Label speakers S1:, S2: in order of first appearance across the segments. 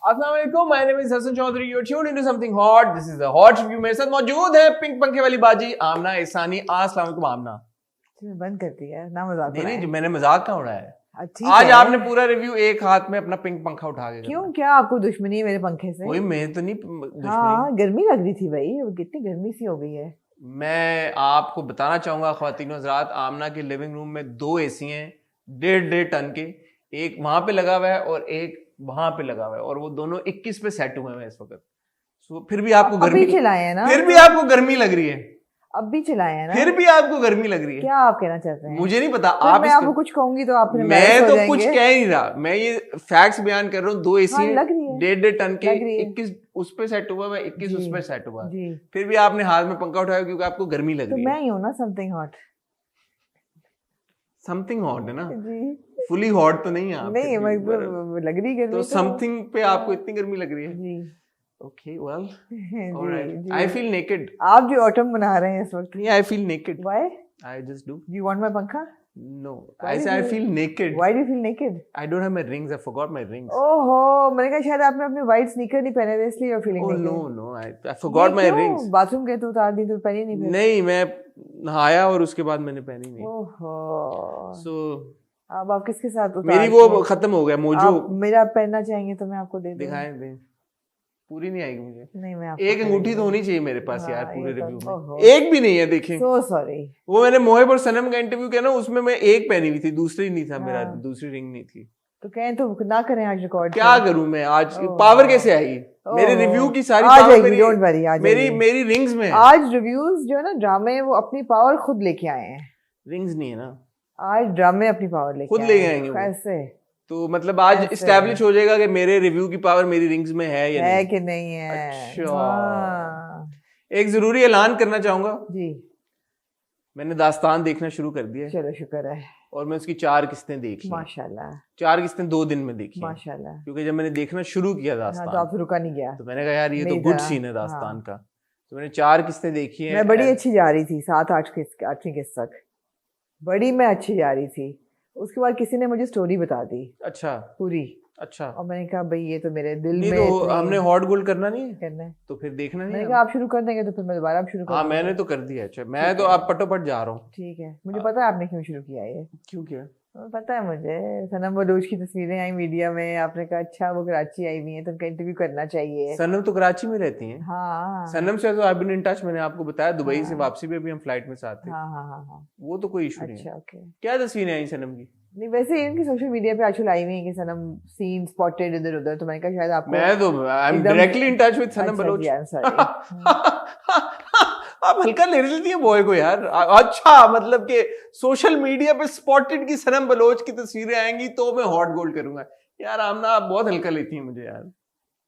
S1: अस्सलाम वालेकुम, my name is Hasan Chaudhry, you are tuned into something hot. This is the hot review. मेरे साथ मौजूद है पिंक पंखे वाली बाजी आमना इसानी। अस्सलाम वालेकुम आमना।
S2: बंद कर दिया ना, मजाक
S1: नहीं
S2: उड़ाया।
S1: नहीं, मैंने मजाक कहाँ उड़ाया है।
S2: ठीक
S1: आज
S2: है।
S1: आपने पूरा रिव्यू एक हाथ में अपना पिंक पंखा उठा के
S2: क्यों,
S1: करना।
S2: क्या आपको दुश्मनी है मेरे पंखे से?
S1: कोई मैं तो नहीं दुश्मनी।
S2: हाँ, गर्मी लग रही थी भाई, अब कितनी गर्मी सी हो गई है।
S1: मैं आपको बताना चाहूंगा ख्वातीन हज़रात, आमना के लिविंग रूम में 2 एसी हैं 1.5 टन के। एक वहां पे लगा हुआ है और एक वहां पे लगा हुआ है, और वो दोनों 21 पे सेट हुए हैं इस वक्त। सो फिर भी आपको गर्मी,
S2: अभी चलाए हैं ना,
S1: फिर भी आपको गर्मी लग रही है,
S2: अब भी चलाए हैं ना,
S1: फिर भी आपको गर्मी लग रही है।
S2: क्या आप कहना चाहते हैं?
S1: मुझे नहीं पता।
S2: फिर
S1: आप
S2: मैं आपको कुछ कहूंगी तो आप फिर
S1: मैं
S2: embarrass
S1: तो
S2: हो
S1: कुछ
S2: जाएंगे।
S1: कह नहीं रहा, मैं ये फैक्ट्स बयान कर रहा हूँ। 2 एसी
S2: हाँ, लग रही है,
S1: 1.5 टन के,
S2: लग रही है।
S1: 21 उस पे सेट हुआ है, 21
S2: जी,
S1: उस पे सेट हुआ है।
S2: जी,
S1: फिर भी आपने हाथ में पंखा उठाया क्योंकि आपको गर्मी लग
S2: तो
S1: रही
S2: मैं
S1: है।
S2: ही हूँ ना समथिंग हॉट।
S1: समथिंग हॉट है ना,
S2: जी,
S1: फुली हॉट तो नहीं है आप।
S2: नहीं मतलब लग रही गर्मी
S1: तो समथिंग पे आपको इतनी गर्मी लग रही है।
S2: जी
S1: ओके वेल,
S2: जी,
S1: ऑलराइट,
S2: जी।
S1: I feel naked.
S2: आप जो ऑटम बना रहे हैं इस वक्त।
S1: नहीं, I feel naked,
S2: Why?
S1: I just do.
S2: You want my पंखा?
S1: No,
S2: Why
S1: I
S2: do
S1: say I
S2: you-
S1: feel naked.
S2: Why do you feel naked?
S1: I don't have my rings, I forgot my rings.
S2: ओहो, मैंने कहा शायद आपने अपने white sneaker नहीं पहने थे इसलिए you're feeling
S1: oh
S2: naked।
S1: No no, I forgot my rings.
S2: Bathroom गए तो उतार दी तो पहनी नहीं फिर?
S1: नहीं, मैं नहाया और उसके बाद मैंने पहनी नहीं।
S2: ओहो,
S1: सो
S2: अब आप किसके साथ उतार
S1: मेरी वो खत्म हो गया मोजो।
S2: आप मेरा पहनना चाहेंगे तो मैं आपको दे दूं।
S1: दिखाएं दें, पूरी नहीं आएगी मुझे।
S2: नहीं, मैं आपको
S1: एक अंगूठी तो होनी चाहिए मेरे पास यार,
S2: हाँ,
S1: पूरे
S2: ये तो-
S1: रिव्यू
S2: ओहो।
S1: में एक भी नहीं है। देखें,
S2: So sorry।
S1: वो मैंने मोहिब और सनम का इंटरव्यू किया ना, उसमें मैं एक पहनी हुई थी, दूसरी नहीं था मेरा,
S2: हाँ।
S1: दूसरी रिंग नहीं थी।
S2: तो कहें तो ना करें आज रिकॉर्ड।
S1: क्या करूं मैं आज?
S2: ओह।
S1: पावर कैसे आई? मेरे
S2: ओह।
S1: रिव्यू की सारी
S2: आ
S1: पावर
S2: जाएगी,
S1: मेरी
S2: don't worry, आ
S1: मेरी
S2: जाएगी।
S1: मेरी रिंग्स में है।
S2: आज रिव्यूज जो है ना ड्रामे, वो अपनी पावर खुद लेके आए हैं।
S1: रिंग्स नहीं है ना,
S2: आज ड्रामे अपनी पावर लेके
S1: खुद
S2: आए
S1: लेके
S2: हैं।
S1: आएंगे वो।
S2: कैसे
S1: तो मतलब आज
S2: ऐसे
S1: इस्टेब्लिश हो जाएगा कि मेरे रिव्यू की पावर मेरी रिंग्स में है या
S2: है
S1: नहीं।
S2: कि नहीं है?
S1: अच्छा।
S2: हाँ।
S1: एक जरूरी ऐलान करना चाहूंगा,
S2: जी,
S1: मैंने दास्तान देखना शुरू कर दिया है
S2: चलो शुक्र है,
S1: और मैं उसकी 4 किस्तें देखी हैं।
S2: माशाल्लाह
S1: 4 किस्तें 2 दिन में देखी हैं।
S2: माशाल्लाह।
S1: क्योंकि जब मैंने देखना शुरू किया
S2: हाँ,
S1: दास्तान,
S2: तो आपसे रुका नहीं गया।
S1: तो मैंने कहा यार ये तो
S2: नहीं
S1: गुड
S2: था।
S1: सीन है दास्तान
S2: हाँ।
S1: का। तो मैंने 4 किस्तें देखी हैं।
S2: मैं बड़ी अच्छी जा रही थी, 7-8वीं किस्त तक बड़ी मैं अच्छी जा रही थी। उसके बाद किसी ने मुझे स्टोरी बता दी
S1: अच्छा
S2: पूरी,
S1: अच्छा।
S2: और मैंने कहा भाई ये तो मेरे दिल
S1: नहीं
S2: में
S1: तो
S2: इतनी
S1: हमने हॉट गोल्ड करना नहीं है,
S2: करना है।
S1: तो फिर देखना नहीं
S2: मैंने
S1: है।
S2: कहा आप शुरू कर देंगे तो फिर मैं दोबारा शुरू कर
S1: हाँ,
S2: दूंगी।
S1: मैंने तो कर दिया। अच्छा, मैं
S2: ठीक
S1: तो
S2: है।
S1: आप पटोपट जा रहा हूँ।
S2: ठीक है, मुझे पता है आपने क्यों शुरू किया ये।
S1: क्यों किया?
S2: पता है मुझे, सनम बलूच की तस्वीरें आई मीडिया में, आपने कहा अच्छा वो कराची आई हुई है तो उनका इंटरव्यू करना चाहिए।
S1: सनम तो कराची में रहती हैं।
S2: हाँ
S1: सनम से तो आई बीन इन टच, मैंने आपको बताया। दुबई से
S2: हाँ।
S1: वापसी पे भी हम फ्लाइट में साथ थे।
S2: हाँ हाँ हाँ हाँ।
S1: वो तो कोई इशू नहीं
S2: अच्छा
S1: है।
S2: ओके।
S1: क्या तस्वीरें आई सनम की?
S2: नहीं वैसे ही इनकी सोशल मीडिया पे आजकल आई हुई है कि सनम सीन स्पॉटेड इधर उधर, तो मैंने कहा शायद आपको।
S1: मैं तो आई एम
S2: एकदम-
S1: डायरेक्टली इन टच विद सनम
S2: अच्छा
S1: बलोच।
S2: Ji, I'm sorry।
S1: आप हल्का ले लेती है बॉय को यार। अच्छा, मतलब कि सोशल मीडिया पे स्पॉटेड की सनम बलोच की तस्वीरें आएंगी तो मैं हॉट गोल्ड करूंगा यार। आमना, आप बहुत हल्का लेती हैं मुझे यार।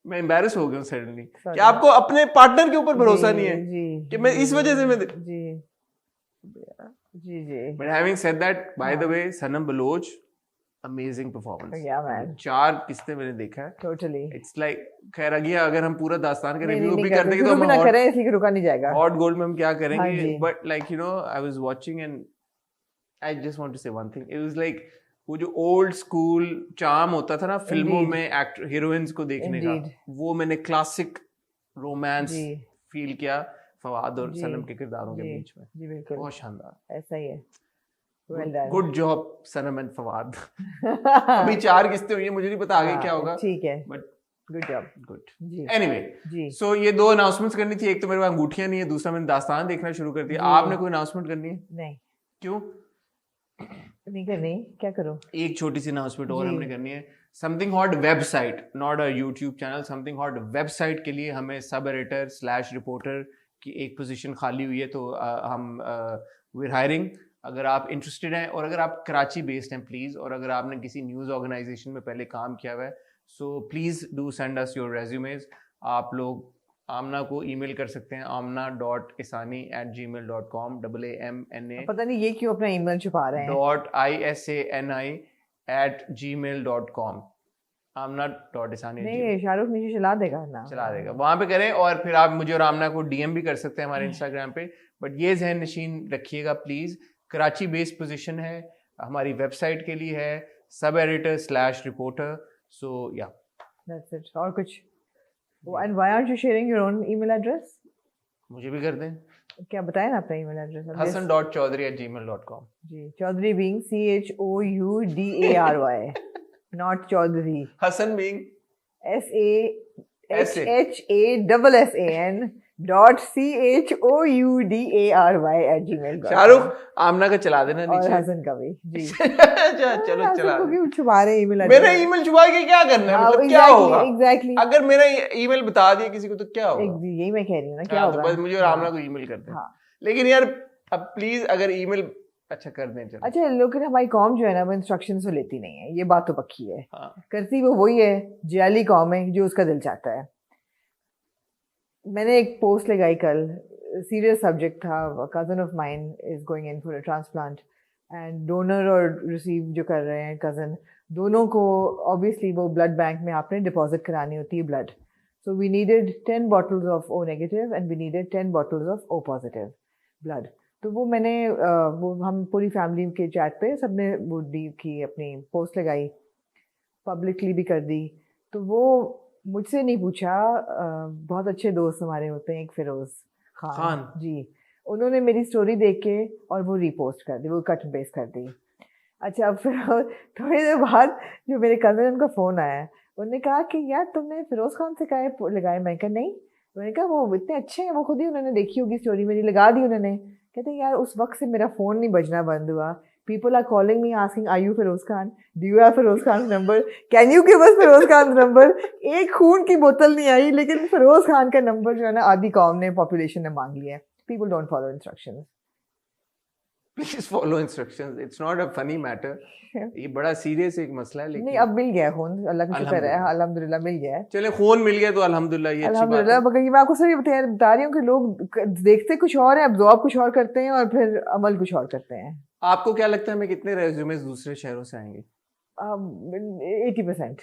S1: मैं एम्बैरेस हो गया हूँ सडनली कि आपको अपने पार्टनर के ऊपर भरोसा नहीं है
S2: जी
S1: कि मैं इस वजह से मैं
S2: जी जी जी।
S1: But having said that, by the way, Sanam Baloch amazing performance.
S2: Yeah, man.
S1: 4 किस्तें मैंने देखा है।
S2: टोटली।
S1: इट्स लाइक, खैर अगिया अगर हम पूरा दास्तान का
S2: नहीं
S1: रिव्यू भी
S2: नहीं
S1: कर देंगे तो
S2: शुरू भी
S1: हम
S2: ना
S1: हॉट
S2: करें इसलिए कि रुका नहीं जाएगा।
S1: हॉट गोल्ड में हम क्या
S2: हाँ
S1: करेंगे।
S2: जी।
S1: But like you know, I was watching and I just want to say one thing. It was like वो जो ओल्ड स्कूल चार्म होता था ना फिल्मों
S2: Indeed.
S1: में एक्टर हीरोइंस को देखने का,
S2: Indeed.
S1: वो मैंने क्लासिक रोमांस
S2: जी
S1: फील किया फवाद और
S2: जी,
S1: सनम के किरदारों के
S2: जी,
S1: बीच में।
S2: जी बिल्कुल
S1: बहुत शानदार।
S2: ऐसा ही है। Well done.
S1: Good job Sanam and Fawad. अभी 4 किस्तें हुई हैं, मुझे नहीं पता आगे क्या होगा।
S2: ठीक है,
S1: बट
S2: गुड जॉब।
S1: गुड।
S2: जी
S1: एनीवे,
S2: जी।
S1: सो ये 2 अनाउंसमेंट्स करनी थी। एक तो मेरे पास अंगूठियां नहीं है, दूसरा मैंने दास्तान देखना शुरू कर दिया।
S2: जी।
S1: आपने कोई अनाउंसमेंट करनी है?
S2: नहीं
S1: क्यों?
S2: नहीं करनी, क्या करूं?
S1: एक छोटी सी अनाउंसमेंट और
S2: जी।
S1: हमने करनी है। Something hot website, not a YouTube channel, something hot website के लिए हमें सब एडिटर / रिपोर्टर की एक पोजीशन खाली हुई है। तो हम वी आर हायरिंग। अगर आप इंटरेस्टेड हैं और अगर आप कराची बेस्ड हैं प्लीज़, और अगर आपने किसी न्यूज़ ऑर्गेनाइजेशन में पहले काम किया हुआ है, so please do send us your resumes. आप लोग आमना को ईमेल कर सकते हैं, amna.isani@gmail.com, AAMNA
S2: पता नहीं ये क्यों अपना ईमेल छुपा रहे हैं।
S1: .isani@gmail.com, amna.isani
S2: नहीं, शाहरुख नीचे चला देगा ना,
S1: चला देगा, वहां पे करें। और फिर आप मुझे और आमना को डीएम भी कर सकते हैं हमारे इंस्टाग्राम पे। बट ये जहन नशीन रखिएगा प्लीज, कराची बेस्ड पोजीशन है, हमारी वेबसाइट के लिए है, सब एडिटर / रिपोर्टर। सो या
S2: That's it. और कुछ? And why aren't you sharing your own email address?
S1: मुझे भी कर दें।
S2: क्या बताएं ना अपना email address?
S1: hasan.chaudhary@gmail.com।
S2: Ji, Chaudhary being CHOUDARY, not Chaudhary.
S1: Hasan being
S2: SAHHASSAN .CHOUDARY@gmail.com।
S1: Shahrukh आमना का चला देना
S2: और
S1: नीचे।
S2: हसन का भी जी।
S1: चलो चला
S2: को
S1: दे।
S2: क्यों छुपा रहे ईमेल
S1: मेरा ईमेल छुपा के क्या करना है? मतलब क्या होगा?
S2: एग्जैक्टली
S1: अगर मेरा ईमेल बता दिया किसी को तो क्या होगा?
S2: यही मैं कह रही हूँ ना, क्या
S1: हाँ, तो
S2: होगा?
S1: बस मुझे और आमना को ईमेल कर दे।
S2: हाँ।
S1: लेकिन यार अब प्लीज अगर ईमेल अच्छा कर दें चलो।
S2: अच्छा, लेकिन हमारी कौम जो है ना वो इंस्ट्रक्शन तो लेती नहीं है, ये बात तो पक्की है।
S1: हाँ।
S2: करती वो वही है, जियाली कौम है जो उसका दिल चाहता है। मैंने एक पोस्ट लगाई कल, सीरियस सब्जेक्ट था, cousin of mine is going in for a transplant and donor और रिसीव जो कर रहे हैं कजन, दोनों को ऑब्वियसली वो ब्लड बैंक में आपने डिपॉजिट करानी होती है blood. So we needed 10 bottles of O negative and we needed 10 bottles of O positive blood. तो वो मैंने वो हम पूरी फैमिली के चैट पे सबने वो डी की अपनी पोस्ट लगाई, पब्लिकली भी कर दी। तो वो मुझसे नहीं पूछा, बहुत अच्छे दोस्त हमारे होते हैं, एक फिरोज खान जी, उन्होंने मेरी स्टोरी देख के और वो रीपोस्ट कर दी, वो कट एंड पेस्ट कर दी। अच्छा, अब फिर थोड़ी देर बाद जो मेरे कज़न उनका फ़ोन आया, उन्होंने कहा कि यार तुमने फिरोज़ खान से कहा लगाए? मैं कहा नहीं। मैंने कहा वो इतने अच्छे हैं, वो खुद ही उन्होंने देखी होगी स्टोरी मेरी, लगा दी उन्होंने। कहते यार उस वक्त से मेरा फ़ोन नहीं बजना बंद हुआ। People are calling me asking, are you Feroz Khan? Do you have Feroz Khan's number? Can you give us Feroz Khan's number? एक खून की बोतल नहीं आई, लेकिन फिरोज खान का नंबर जो है ना आधी कौम ने, पॉपुलेशन ने मांग लिया है। People don't follow instructions.
S1: Please follow instructions. It's not a funny matter. ये बड़ा सीरियस एक मसला है। लेकिन
S2: नहीं, अब मिल गया खून, अल्लाह का शुक्र है, अल्हम्दुलिल्लाह मिल गया है।
S1: चले खून मिल गया तो अल्हम्दुलिल्लाह, ये अच्छी बात है।
S2: अल्हम्दुलिल्लाह। मगर मैं आपको सही बता रही हूँ कि लोग देखते कुछ और है, अब्जॉर्ब कुछ और करते हैं और फिर अमल कुछ और करते हैं।
S1: आपको क्या लगता है हमें कितने रेज्यूमेस दूसरे शहरों से आएंगे?
S2: 80%।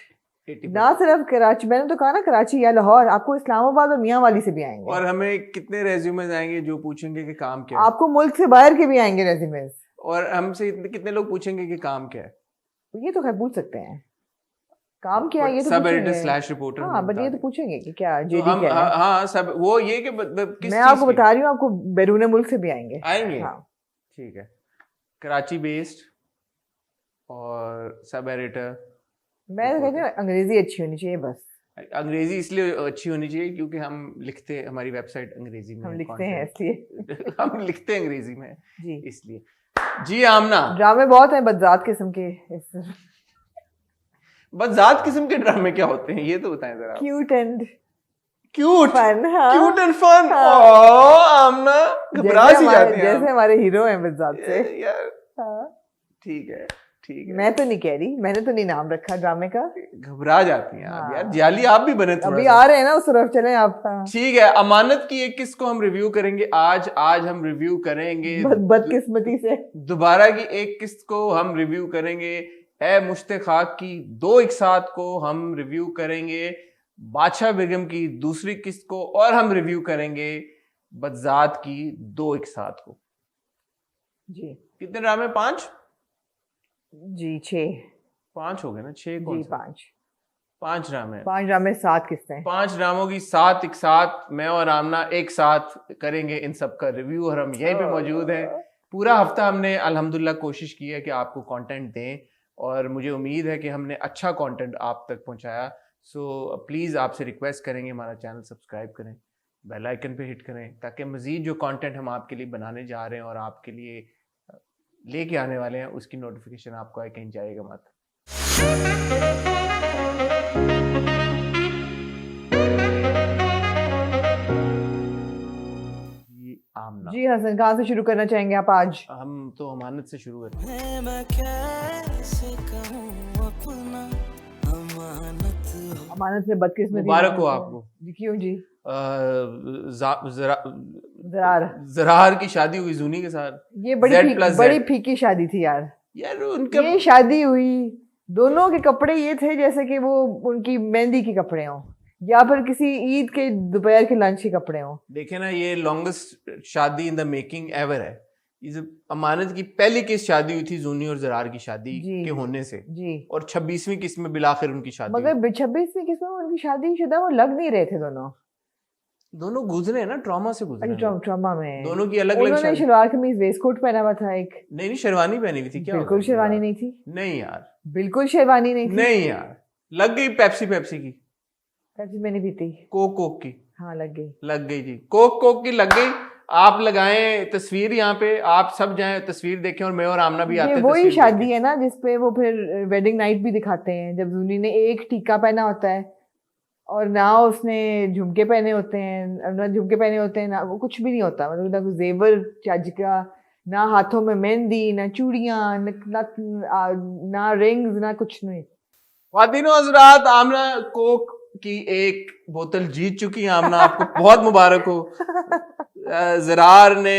S2: ना सिर्फ कराची, मैंने तो कहा ना कराची या लाहौर, आपको इस्लामाबाद और मियांवाली से भी आएंगे।
S1: और हमें कितने रेज्यूमेस आएंगे जो पूछेंगे कि काम क्या है?
S2: आपको मुल्क से बाहर के भी आएंगे रेज्यूमेस।
S1: और हमसे कितने लोग पूछेंगे कि काम क्या है?
S2: ये तो खैर पूछ सकते हैं, काम क्या है ये तो
S1: सब एडिटर/रिपोर्टर।
S2: हाँ, बट ये तो पूछेंगे कि क्या जेडी क्या है।
S1: हाँ, सब वो ये कि
S2: मैं आपको बता रही हूँ, आपको बैरून मुल्क से भी आएंगे।
S1: हाँ, ठीक है। कराची बेस्ड और सब एडिटर।
S2: मैं तो कहती हूँ अंग्रेजी अच्छी होनी चाहिए बस।
S1: अंग्रेजी इसलिए अच्छी होनी चाहिए क्योंकि हम लिखते, हमारी वेबसाइट अंग्रेजी में,
S2: हम लिखते हैं इसलिए
S1: हम लिखते हैं अंग्रेजी में
S2: जी,
S1: इसलिए। जी आमना,
S2: ड्रामे बहुत हैं बदजात किस्म के।
S1: बदजात किस्म के ड्रामे क्या होते हैं ये तो बताएं जरा।
S2: Cute and
S1: fun.
S2: हाँ।
S1: Cute and fun. आमना घबरा सी जाती है,
S2: जैसे हमारे हीरो हैं बदजात से
S1: यार।
S2: हाँ।
S1: ठीक है, ठीक है।
S2: मैं तो नहीं कह रही, मैंने तो नहीं नाम रखा ड्रामे का।
S1: घबरा जाती हैं आप यार, जाली आप भी बने थोड़ा
S2: अभी
S1: सा।
S2: आ रहे हैं ना उस तरफ, चलें आप।
S1: ठीक है, अमानत की एक किस्त को हम रिव्यू करेंगे आज हम रिव्यू करेंगे
S2: बदकिस्मती से
S1: दोबारा की एक किस्त को हम रिव्यू करेंगे, है मुश्ते खाक की 2 एक साथ को हम रिव्यू करेंगे, बादशाह बेगम की दूसरी किस्त को और हम रिव्यू करेंगे बदजात की 2 एक साथ को।
S2: जी
S1: कितने ड्रामे? 5
S2: जी 6
S1: 5 हो गए ना? 6 कौन
S2: जी
S1: सा? 5 ड्रामे।
S2: 5 ड्रामे 7 किस्तें।
S1: 5 ड्रामों की 7 एक साथ मैं और आमना एक साथ करेंगे इन सब का रिव्यू, और हम यहीं पे मौजूद हैं। पूरा हफ्ता हमने अल्हम्दुलिल्लाह कोशिश की है कि आपको कंटेंट दें, और मुझे उम्मीद है कि हमने अच्छा कंटेंट आप तक पहुंचाया। सो प्लीज़ आपसे रिक्वेस्ट करेंगे हमारा चैनल सब्सक्राइब करें, बेल आइकन पे हिट करें, ताकि मज़ीद जो कंटेंट हम आपके लिए बनाने जा रहे हैं और आपके लिए लेके आने वाले हैं उसकी नोटिफिकेशन आपको आए, कहीं जाएगा मत। आमना
S2: जी हसन, कहाँ से शुरू करना चाहेंगे आप आज?
S1: हम तो अमानत से शुरू करते हैं।
S2: अमानत से बदकिस्मती
S1: मुबारक हो आपको।
S2: जी क्यों जी?
S1: ज़रार की शादी हुई जूनी के साथ।
S2: ये बड़ी फीकी शादी थी यार।
S1: उनका
S2: ये शादी हुई, दोनों के कपड़े ये थे जैसे कि वो उनकी मेहंदी के कपड़े हों या फिर किसी ईद के दोपहर के लंच के कपड़े हों।
S1: देखे ना, ये लॉन्गेस्ट शादी इन द मेकिंग एवर है। अमानत की पहली किस्त शादी हुई थी जूनी और जरार की शादी
S2: जी,
S1: के होने से,
S2: जी।
S1: और 26वीं किस्त में बिलाखिर उनकी शादी हुई।
S2: मगर 26वीं किस्त में उनकी शादी शुदा वो लग नहीं रहे थे दोनों।
S1: दोनों गुजरे हैं ना, ट्रॉमा से गुजरे
S2: अच्छा,
S1: हैं।
S2: ट्रॉमा में
S1: दोनों की अलग अलग
S2: उन्होंने
S1: शादी।
S2: शलवार कमीज वेस्ट कोट पहना हुआ था एक।
S1: नहीं शेरवानी पहनी हुई थी। क्या
S2: बिल्कुल शेरवानी नहीं थी।
S1: नहीं यार,
S2: बिल्कुल शेरवानी नहीं थी।
S1: नहीं यार, लग गई पेप्सी की,
S2: पैसे मैंने पीती।
S1: कोक की
S2: हाँ लग गई।
S1: लग गई जी, कोक की लग गई। आप लगाएं तस्वीर यहाँ पे, आप सब जाएं तस्वीर देखें, और मैं और आमना भी आते
S2: ये
S1: हैं
S2: वही
S1: तस्वीर
S2: शादी
S1: देखें।
S2: है ना जिसपे वो फिर वेडिंग नाइट भी दिखाते हैं, जब जूनी ने एक टीका पहना होता है और ना उसने झुमके पहने होते हैं, ना झुमके पहने होते हैं, ना वो कुछ भी नहीं होता, मतलब ना कुछ जेवर चज का, ना हाथों में मेहंदी, ना चूड़ियां, ना रिंग्स, ना कुछ नहीं।
S1: ख्वातीनो हज़रात, आमना कोक की एक बोतल जीत चुकी है। आमना आपको बहुत मुबारक हो। जरार ने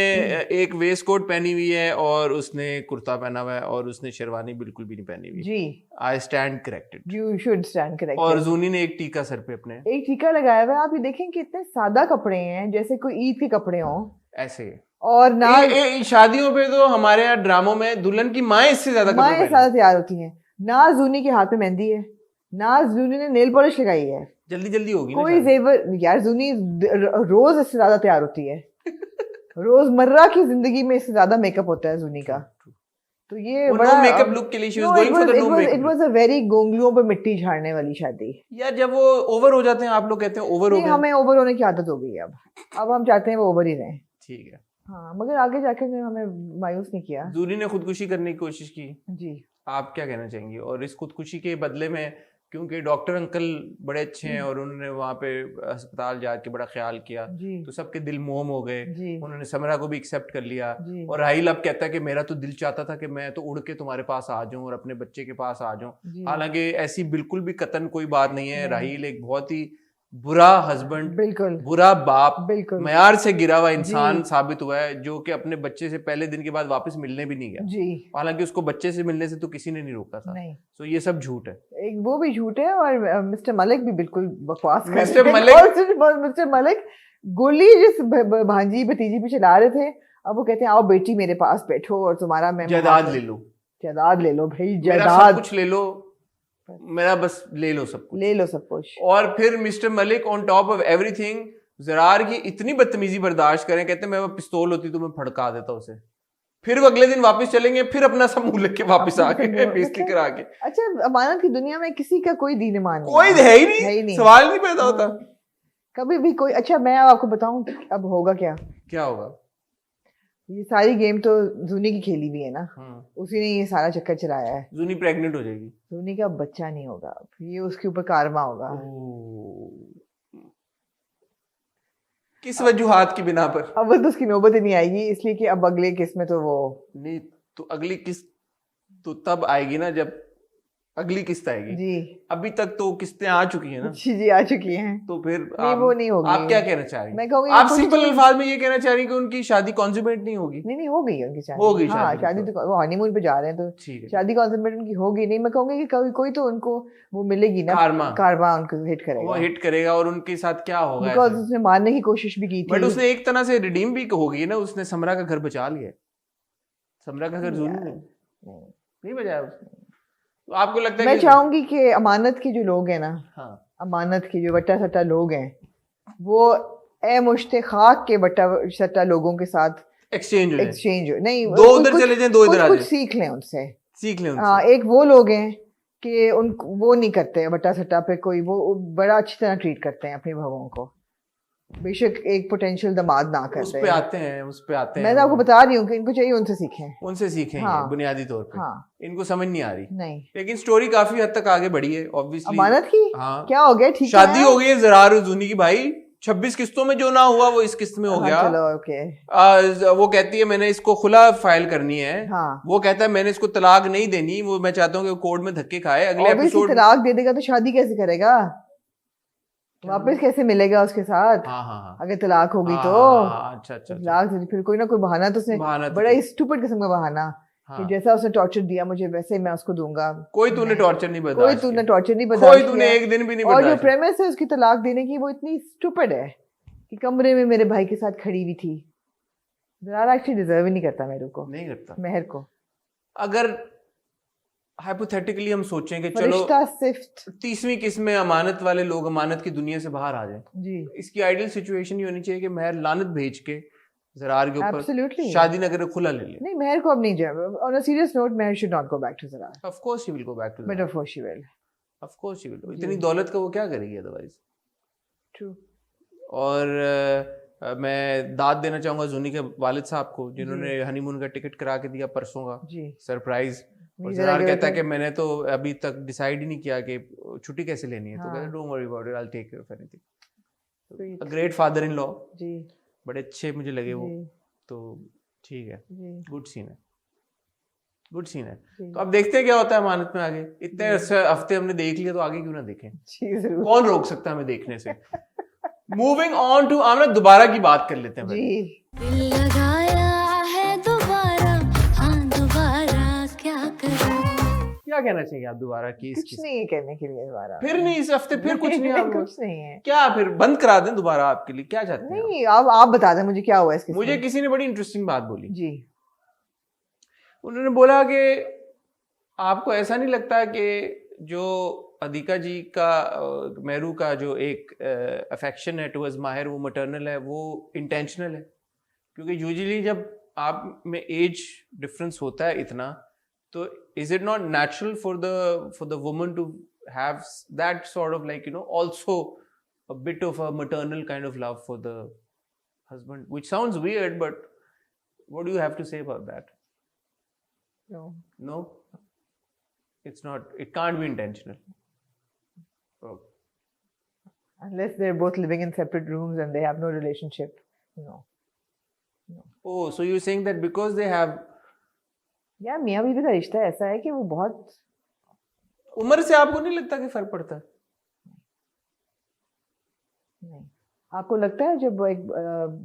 S1: एक वेस्ट कोट पहनी हुई है और उसने कुर्ता पहना हुआ है, और उसने शेरवानी बिल्कुल भी नहीं पहनी हुई।
S2: जी,
S1: I stand corrected.
S2: You should stand corrected.
S1: और जूनी ने एक टीका सर पे अपने,
S2: एक टीका लगाया हुआ है। आप ये देखें कि इतने सादा कपड़े हैं, जैसे कोई ईद के कपड़े हों।
S1: ऐसे
S2: और ना
S1: शादियों पे तो हमारे यहाँ ड्रामों में दुल्हन की माएँ इससे ज्यादा कपड़े
S2: माएँ
S1: पहनती
S2: ज्यादा तैयार होती हैं। ना जूनी के हाथ में मेहंदी है, ना जूनी ने नेल पॉलिश लगाई है।
S1: जल्दी जल्दी होगी ना
S2: कोई
S1: शादी।
S2: जेवर यार, जूनी रोज इससे ज्यादा तैयार होती है। रोजमर्रा की जिंदगी में इससे ज्यादा मेकअप होता है जूनी का। तो ये बड़ा
S1: मेकअप लुक के लिए she was going for the no makeup
S2: it was a very गोंगलुओं पे मिट्टी झाड़ने वाली शादी।
S1: यार जब वो ओवर हो जाते हैं, आप लोग कहते हैं ओवर हो
S2: नहीं,
S1: गए।
S2: हमें ओवर होने की आदत हो गई है अब हम चाहते हैं वो ओवर ही रहें।
S1: ठीक है।
S2: हाँ, मगर आगे जाके हमें मायूस नहीं किया।
S1: जूनी ने खुदकुशी करने की कोशिश की,
S2: जी।
S1: आप क्या कहना चाहेंगे? और इस खुदकुशी के बदले में, क्योंकि डॉक्टर अंकल बड़े अच्छे हैं और उन्होंने वहाँ पे अस्पताल जाके बड़ा ख्याल किया,
S2: जी,
S1: तो सबके दिल मोम हो गए।
S2: जी,
S1: उन्होंने समरा को भी एक्सेप्ट कर लिया।
S2: जी,
S1: और राहिल अब कहता है कि मेरा तो दिल चाहता था कि मैं तो उड़ के तुम्हारे पास आ जाऊं और अपने बच्चे के पास आ जाऊं।
S2: जी।
S1: हालांकि ऐसी बिल्कुल भी कतन कोई बात नहीं है।
S2: नहीं।
S1: राहिल एक बहुत ही बुरा हस्बैंड,
S2: बिल्कुल,
S1: बुरा बाप,
S2: बिल्कुल।
S1: मयार से गिरा हुआ इंसान
S2: जी।
S1: साबित हुआ है, जो कि अपने बच्चे से पहले दिन के बाद वापस मिलने भी नहीं गया।
S2: जी,
S1: हालांकि उसको बच्चे से मिलने से तो किसी ने नहीं रोका था।
S2: नहीं,
S1: तो ये सब झूठ है।
S2: एक वो भी झूठ है, और मिस्टर मलिक भी बिल्कुल बकवास कर
S1: मिस्टर
S2: रहे हैं।
S1: मलिक-
S2: और मिस्टर मलिक गोली जिस भांजी भतीजी पे चला रहे थे, अब वो कहते हैं आओ बेटी मेरे पास बैठो और तुम्हारा मैं
S1: जायदाद ले लो,
S2: जायदाद ले लो भाई,
S1: मेरा सब
S2: जायदाद
S1: कुछ ले लो, मेरा बस ले लो सब कुछ।
S2: ले लो सब कुछ।
S1: और फिर mister Malik on top of everything Zarrar की इतनी बदतमीजी बर्दाश्त करें, कहते हैं मैं वो पिस्तौल होती तो मैं फड़का देता उसे। फिर वो अगले दिन वापस चलेंगे, फिर अपना सब मुंह लेके वापस आके बेइज्जती करा के।
S2: अच्छा, अमानत की दुनिया में किसी का कोई दीन ईमान नहीं
S1: कोई है ही नहीं,
S2: है ही नहीं।
S1: सवाल नहीं पैदा होता।
S2: कभी भी कोई। अच्छा, मैं अब आपको बताऊं अब होगा क्या।
S1: क्या होगा?
S2: ये सारी गेम तो जूनी की खेली हुई है ना, उसी ने ये सारा चक्कर चलाया है।
S1: जूनी प्रेग्नेंट हो जाएगी।
S2: जूनी का बच्चा नहीं होगा, ये उसके ऊपर कारमा होगा।
S1: किस वजूहात की बिना पर?
S2: अब तो उसकी नौबत ही नहीं आएगी, इसलिए कि अब अगले किस्त में तो वो
S1: नहीं, तो अगली किस्त तो तब आएगी ना जब अगली किस्त आएगी।
S2: जी,
S1: अभी तक तो किस्तें आ चुकी हैं ना।
S2: जी आ चुकी हैं।
S1: तो फिर
S2: नहीं, वो नहीं होगी।
S1: आप क्या कहना चाह रही हैं?
S2: मैं कहूँगी
S1: आप सिंपल अल्फाज में ये कहना चाह रही हैं कि उनकी शादी कॉन्सुमेट नहीं होगी?
S2: नहीं, हो गई है उनकी शादी।
S1: हो गई
S2: हाँ,
S1: शादी
S2: शादी तो वो हनीमून पे जा रहे हैं, तो
S1: ठीक है।
S2: शादी कॉन्सुमेट उनकी होगी नहीं। मैं कहूँगी कि कोई तो उनको वो मिलेगी ना, कारमा उनको हिट करेगा।
S1: वो हिट करेगा और उनके साथ क्या होगा?
S2: बिकॉज उसने मारने की कोशिश भी की थी,
S1: बट उसने एक तरह से रिडीम भी होगी ना, उसने समरा का घर बचा लिया। समरा का घर जूनी ने नहीं बचाया उसने। तो आपको लगता है
S2: मैं चाहूंगी कि अमानत के जो लोग हैं ना,
S1: हाँ,
S2: अमानत के जो बट्टा सट्टा लोग हैं, वो ए मुश्ते खाक के बट्टा सट्टा लोगों के साथ एक्सचेंज नहीं,
S1: दो उधर चले जाएं, दो इधर आ जाएं,
S2: कुछ सीख लें उनसे।
S1: हाँ,
S2: एक वो लोग हैं कि वो नहीं करते बट्टा सट्टा पे कोई, वो बड़ा अच्छी तरह ट्रीट करते हैं अपनी बहुओं को, बेशक एक पोटेंशियल दामाद ना करते
S1: उस पे आते हैं।
S2: मैं तो आपको बता रही हूँ कि इनको चाहिए उनसे सीखें।
S1: हाँ, बुनियादी तौर पे।
S2: हाँ,
S1: इनको समझ नहीं आ रही।
S2: नहीं,
S1: लेकिन स्टोरी काफी हद तक आगे बढ़ी है ऑब्वियसली।
S2: अमानत की
S1: हाँ,
S2: क्या हो गया? ठीक,
S1: शादी हो गई है जरार और जूनी की भाई। 26 किस्तों में जो ना हुआ वो इस किस्त में हो गया।
S2: चलो ओके।
S1: वो कहती है मैंने इसको खुला फाइल करनी है।
S2: हाँ,
S1: वो कहता है मैंने इसको तलाक नहीं देनी, वो मैं चाहता हूँ कि कोर्ट में धक्के खाए। अगले एपिसोड
S2: तलाक दे देगा तो शादी कैसे करेगा? वापस कैसे मिलेगा उसके साथ?
S1: हाँ,
S2: अगर तलाक होगी तो
S1: अच्छा,
S2: तलाक फिर कोई ना कोई बहाना तो उसने, बड़ा स्टूपिड किस्म का बहाना कि जैसा उसने टॉर्चर दिया मुझे वैसे मैं उसको दूंगा।
S1: कोई तूने टॉर्चर नहीं बर्दाश्त
S2: कोई तूने
S1: एक दिन भी नहीं
S2: और जो प्रेमिस है उसकी तलाक देने की, वो इतनी स्टूपिड है कि कमरे में मेरे भाई के साथ खड़ी हुई थी, ज़रार एक्चुअली डिजर्व ही नहीं करता मेरू को,
S1: नहीं करता।
S2: मेहर को।
S1: अगर हाइपोथेटिकली हम सोचें कि चलो
S2: फरिश्ता सिफ्त
S1: 30वीं किस्म में अमानत वाले लोग अमानत की दुनिया से बाहर आ जाएं,
S2: जी,
S1: इसकी आइडियल सिचुएशन ये होनी चाहिए कि महर लानत भेज के ज़रार के ऊपर
S2: एब्सोल्युटली।
S1: शादी न करे, खुला ले ले।
S2: नहीं, मेहर को अब नहीं जाए। On a serious note, Meher should not go back to Zarar,
S1: of course she will go back to
S2: but
S1: Zarar,
S2: of course she will.
S1: Of course she will.
S2: जी।
S1: इतनी दौलत का वो क्या करेगी अदरवाइज।
S2: ट्रू।
S1: और मैं दाद देना चाहूंगा जुनी के वालिद साहब को, जिन्होंने हनीमून का टिकट करा के दिया परसों का,
S2: जी,
S1: सरप्राइज। और
S2: मुझे
S1: ज़रार
S2: लगा
S1: कहता है
S2: था-
S1: कि मैंने तो अभी तक डिसाइड ही नहीं किया कि छुट्टी कैसे लेनी है। तो
S2: हाँ।
S1: कहते don't worry about it, I will take care of anything.
S2: Sweet.
S1: A great father in law,
S2: जी,
S1: बड़े अच्छे मुझे लगे वो।
S2: जी,
S1: तो ठीक है,
S2: जी,
S1: गुड सीन है, गुड सीन है।
S2: जी,
S1: तो अब देखते हैं क्या होता है अमानत में आगे। इतने हफ्ते हमने देख लिया, तो आगे क्यों ना देखें?
S2: जी, जरूर।
S1: कौन रोक सकता है हमें देखने से? मूविंग ऑन टू आमना, दोबारा की बात कर लेते हैं पहले।
S2: जी,
S3: दिल लगाया है दोबारा, हाँ दोबारा क्या करूं।
S1: क्या कहना चाहिए आप दोबारा की
S2: कुछ नहीं है कहने के लिए हमारा।
S1: फिर नहीं, इस हफ्ते फिर कुछ नहीं आप
S2: कुछ नहीं है।
S1: क्या फिर बंद करा दें दोबारा आपके लिए? क्या चाहते हैं
S2: नहीं, अब आप बता दें मुझे क्या हुआ इसके
S1: आप? मुझे
S2: साथ।
S1: किसी ने बड़ी इंटरेस्टिंग बात बोली।
S2: जी,
S1: उन्होंने बोला कि आपको ऐसा नहीं लगता कि जो अदिका जी का मेहरू का जो एक अफेक्शन है टुवर्ड्स माहिर, वो मैटरनल है, वो इंटेंशनल है? क्योंकि यूजुअली जब आप में एज डिफरेंस होता है इतना, तो is it not natural for the woman to have that sort of like also a bit of a maternal kind of love for the husband, which sounds weird, but what do you have to say about that?
S2: no,
S1: No, it's not, it can't be intentional. Oh.
S2: unless they're both living in separate rooms and they have no relationship. No.
S1: Oh, so you're saying that because they have
S2: यार मियाँ बीवी का रिश्ता ऐसा है कि वो बहुत
S1: उम्र से आपको नहीं लगता कि फर्क पड़ता है?
S2: नहीं। आपको लगता है जब एक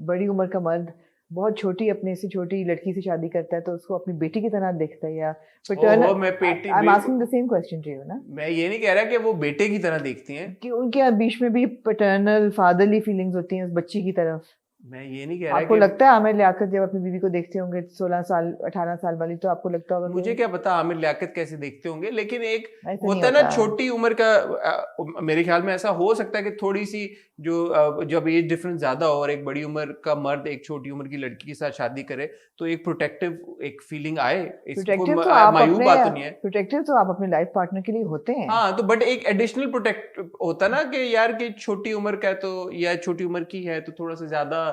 S2: बड़ी उम्र का मर्द बहुत छोटी अपने से छोटी लड़की से शादी करता है तो उसको अपनी बेटी की तरह देखता है या
S1: ओहो, मैं बेटी
S2: I am asking the same question to you ना,
S1: मैं ये नहीं कह रहा कि वो बेटे की तरह देखती हैं,
S2: कि उनके बीच में भी पैटर्नल फादरली फीलिंग्स होती हैं उस बच्ची की तरफ।
S1: मैं ये नहीं कह रहा
S2: आपको
S1: कि
S2: लगता है आमिर लियाकत जब अपनी बीवी को देखते होंगे 16 साल 18 साल वाली, तो आपको लगता होगा
S1: मुझे क्या पता आमिर लियाकत कैसे देखते होंगे, लेकिन एक
S2: ऐसा
S1: होता
S2: नहीं
S1: है ना
S2: होता।
S1: छोटी उम्र का, मेरे ख्याल में ऐसा हो सकता है कि थोड़ी सी जो जब एज डिफरेंस ज्यादा हो और एक बड़ी उम्र का मर्द एक छोटी उम्र की लड़की के साथ शादी करे तो एक प्रोटेक्टिव एक फीलिंग आए।
S2: प्रोटेक्टिव तो आप
S1: मायूब बात तो नहीं है,
S2: प्रोटेक्टिव तो आप अपने लाइफ पार्टनर के लिए होते हैं।
S1: हाँ, तो बट एक एडिशनल प्रोटेक्ट होता ना कि यार कि छोटी उम्र का है तो या छोटी उम्र की है तो थोड़ा सा ज्यादा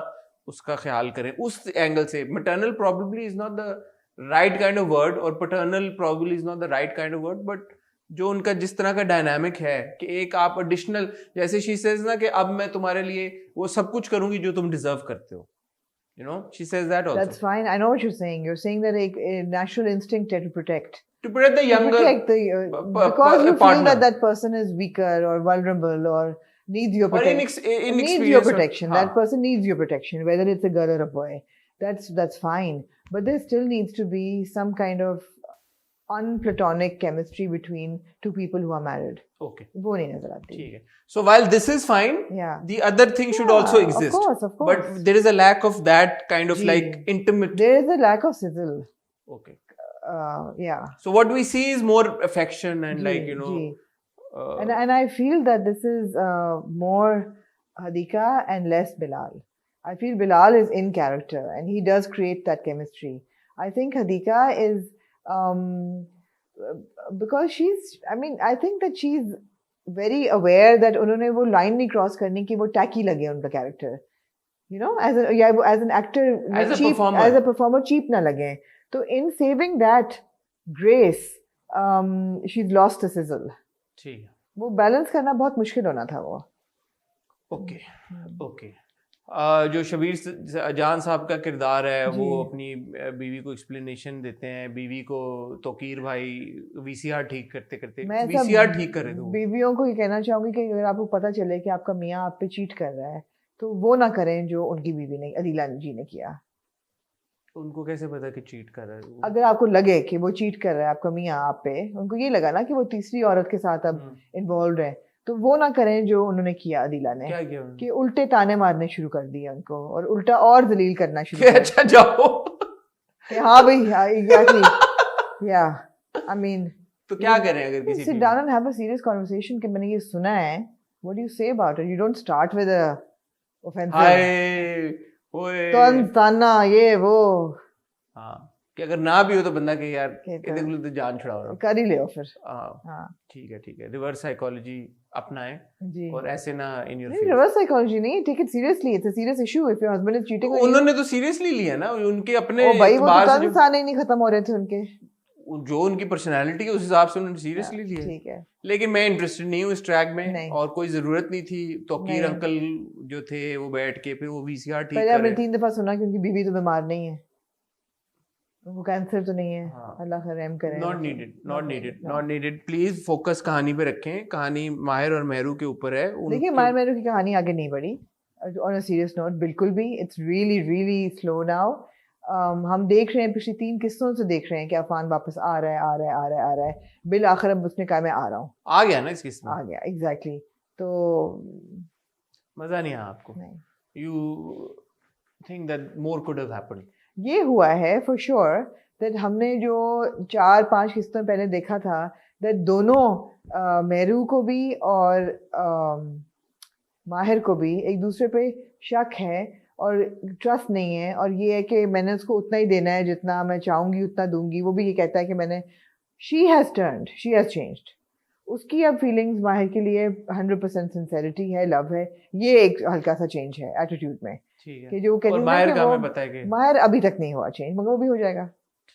S1: उसका ख्याल करें उस एंगल से। Maternal probably is not the right kind of word और paternal probably is not the right kind of word, but जो उनका जिस तरह का डायनामिक है कि एक आप एडिशनल, जैसे शी सेज ना कि अब मैं तुम्हारे लिए वो सब कुछ करूंगी जो तुम डिजर्व करते हो, you know, she says that also.
S2: That's fine. I know what you're saying. You're saying that a natural instinct to protect.
S1: To protect the younger,
S2: to protect the, because you feel that that person is weaker or vulnerable or needs your protection. Needs your protection. That person needs your protection, whether it's a girl or a boy. That's fine. But there still needs to be some kind of unplatonic chemistry between two people who are married.
S1: Okay.
S2: वो नहीं नजर आती।
S1: ठीक है. So while this is fine,
S2: yeah,
S1: the other thing should also exist.
S2: Of course.
S1: But there is a lack of that kind of like intimate.
S2: There is a lack of sizzle.
S1: Okay.
S2: Yeah.
S1: So what we see is more affection and like, you know.
S2: And I feel that this is more Hadika and less Bilal. I feel Bilal is in character and he does create that chemistry. I think Hadika is because I think that she's very aware that उन्होंने वो line नहीं cross करनी कि वो tacky लगे उनका character. You know, as an actor, as a performer, cheap ना लगे. तो in saving that grace, she's lost the sizzle.
S1: ठीक है.
S2: वो बैलेंस करना बहुत मुश्किल होना था वो.
S1: ओके. जो शबीर जान साहब का किरदार है वो अपनी बीवी को एक्सप्लेनेशन देते हैं, बीवी को तोकीर भाई वीसीआर ठीक करते करते वीसीआर ठीक करे तो
S2: बीवियों को ये कहना चाहूंगी कि अगर आपको पता चले कि आपका मियाँ आप पे चीट कर रहा है तो वो ना करें जो उनकी बीवी ने अदीला जी ने किया.
S1: उनको कैसे पता कि चीट कर रहा है?
S2: अगर आपको लगे कि वो चीट कर रहा है आपका मियाँ आप पे, उनको ये लगा ना कि वो तीसरी औरत के साथ अब इन्वॉल्व है, तो वो ना करें जो उन्होंने किया अदीला ने,
S1: क्या किया उन्होंने?
S2: कि उल्टे ताने मारने शुरू कर दिए उनको और उल्टा और जलील करना शुरू
S1: कि
S2: कर
S1: अच्छा जाओ
S2: कि हाँ भाई एग्जैक्टली या आई मीन
S1: तो क्या करें अगर किसी
S2: sit down and have a serious conversation कि मैंने ये सुना है, what do you say about it? You don't start with a offensive
S1: हाय ओए
S2: ताना ये वो
S1: हाँ कि अगर ना भी हो तो बंदा के यार
S2: कहता
S1: ये
S2: है।
S1: देख लो तो जान छुड़ाओ ना
S2: कर ही ले फिर।
S1: हाँ
S2: हाँ
S1: ठीक है रिवर्स साइकोलॉजी अपनाएं
S2: जी
S1: और ऐसे ना इन योर
S2: नहीं
S1: फेस
S2: रिवर्स साइकोलॉजी नहीं, take it seriously, it's a serious issue if your husband is cheating on you.
S1: उन्होंने तो सीरियसली लिया ना उनके अपने
S2: ओ भाई वो
S1: एतबार
S2: तो
S1: से
S2: तन ताने नहीं खत्म हो रहे थे उनके।
S1: जो उनकी पर्सनालिटी है उस हिसाब से उन्होंने सीरियसली लिया
S2: ठीक है
S1: लेकिन मैं इंटरेस्टेड नहीं हूँ इस ट्रैक में
S2: नहीं।
S1: और कोई जरूरत नहीं थी तोकीर
S2: नहीं।
S1: अंकल जो थे वो बैठ के फिर वो वीसीआर ठीक
S2: पहले
S1: कर
S2: हमने
S1: रहे
S2: 3 दफा सुना कि उनकी बीवी तो बीमार नहीं है, उनको कैंसर तो नहीं है।
S1: हाँ।
S2: अल्लाह का रहम करे।
S1: नॉट नीडेड प्लीज फोकस कहानी पे रखें कहानी माहिर और मेहरू के ऊपर है
S2: देखिए मायर मेरू की कहानी आगे नहीं बढ़ी ऑन अ सीरियस नोट, बिल्कुल भी। It's really really slow now. हम देख रहे हैं पिछली 3 किस्तों से देख रहे हैं कि अफान वापस आ रहा है बिल आखिर अब उसने कहा मैं आ रहा हूँ,
S1: आ गया ना इस किस्त में
S2: आ गया एग्जैक्टली। तो
S1: मजा नहीं आया आपको
S2: नहीं
S1: you think that more could have happened
S2: ये हुआ है फॉर श्योर दैट हमने जो 4-5 किस्तों पहले देखा था दैट दोनों मेरू को भी और माहिर को भी एक दूसरे पे शक है और ट्रस्ट नहीं है और ये है कि मैंने उसको उतना ही देना है जितना मैं चाहूँगी उतना दूंगी। वो भी ये कहता है कि मैंने शी हैज़ चेंज्ड। उसकी अब फीलिंग्स माहिर के लिए 100% सिंसेरिटी है, लव है, ये एक हल्का सा चेंज है एटीट्यूड में
S1: ठीक है
S2: कि जो कहती
S1: और
S2: है
S1: माहिर
S2: ना
S1: का
S2: कि
S1: हमें
S2: वो
S1: पता है कि
S2: माहिर अभी तक नहीं हुआ चेंज मगर वो भी हो जाएगा,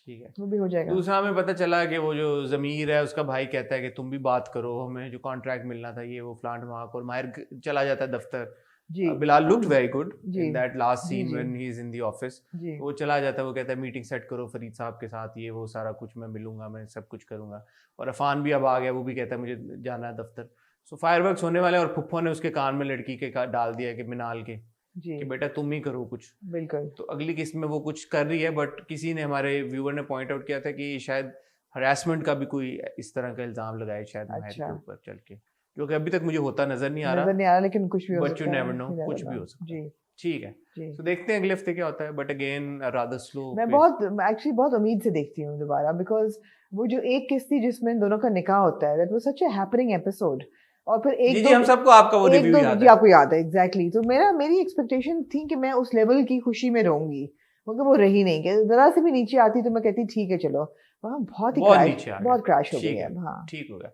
S1: ठीक है
S2: वो भी हो जाएगा।
S1: दूसरा हमें पता चला कि वो जो जमीर है उसका भाई कहता है कि तुम भी बात करो हमें जो कॉन्ट्रैक्ट मिलना था ये वो फ्लांट वहां और माहिर चला जाता है दफ्तर
S2: जी
S1: बिलाल लुक्ड वेरी गुड
S2: जी।
S1: इन दैट लास्ट
S2: जी,
S1: सीन
S2: जी।
S1: When he is in the office
S2: जी
S1: वो चला जाता है वो कहता है मीटिंग सेट करो फरीद साहब के साथ ये वो सारा कुछ मैं मिलूंगा मैं सब कुछ करूंगा और अफान भी अब आ गया वो भी कहता है मुझे जाना है दफ्तर। सो फायरवर्क्स होने वाले और फुफ्फो ने उसके कान में लड़की के डाल दिया कि मिनाल के
S2: जी
S1: कि बेटा तुम ही करो कुछ।
S2: बिल्कुल
S1: तो अगली किस्त में वो कुछ कर रही है बट किसी ने हमारे व्यूअर ने पॉइंट आउट किया था कि शायद हरासमेंट का भी कोई इस तरह का इल्जाम लगाए शायद माहिर
S2: अच्छा।
S1: के ऊपर चल के जो कि अभी तक मुझे होता नजर नहीं आ
S2: नजर
S1: रहा
S2: नहीं आ रहा लेकिन कुछ भी हो
S1: बट
S2: सकता
S1: यू
S2: है,
S1: नेवर नो
S2: you never
S1: कुछ भी
S2: know।
S1: हो सकता
S2: जी
S1: है ठीक है
S2: जी
S1: तो देखते हैं अगले हफ्ते क्या होता है बट अगेन रादर स्लो
S2: मैं बहुत एक्चुअली बहुत उम्मीद से देखती हूँ दोबारा बिकॉज वो जो एक किस्त थी जिसमें इन दोनों का निकाह होता है that was such a happening episode और फिर एक
S1: जी हम सबको आपका वो
S2: एक
S1: रिव्यू
S2: दो
S1: याद
S2: जी
S1: है
S2: आपको याद है एग्जैक्टली। तो मेरी एक्सपेक्टेशन थी कि मैं उस लेवल की खुशी में रहूंगी मगर वो रही नहीं कि जरा से भी नीचे आती तो मैं कहती ठीक है चलो वहाँ बहुत ही
S1: बहुत
S2: क्रैश
S1: नीचे आ गया।
S2: बहुत क्रैश हो
S1: ठीक
S2: गई
S1: है,
S2: अब। हाँ
S1: ठीक हो गया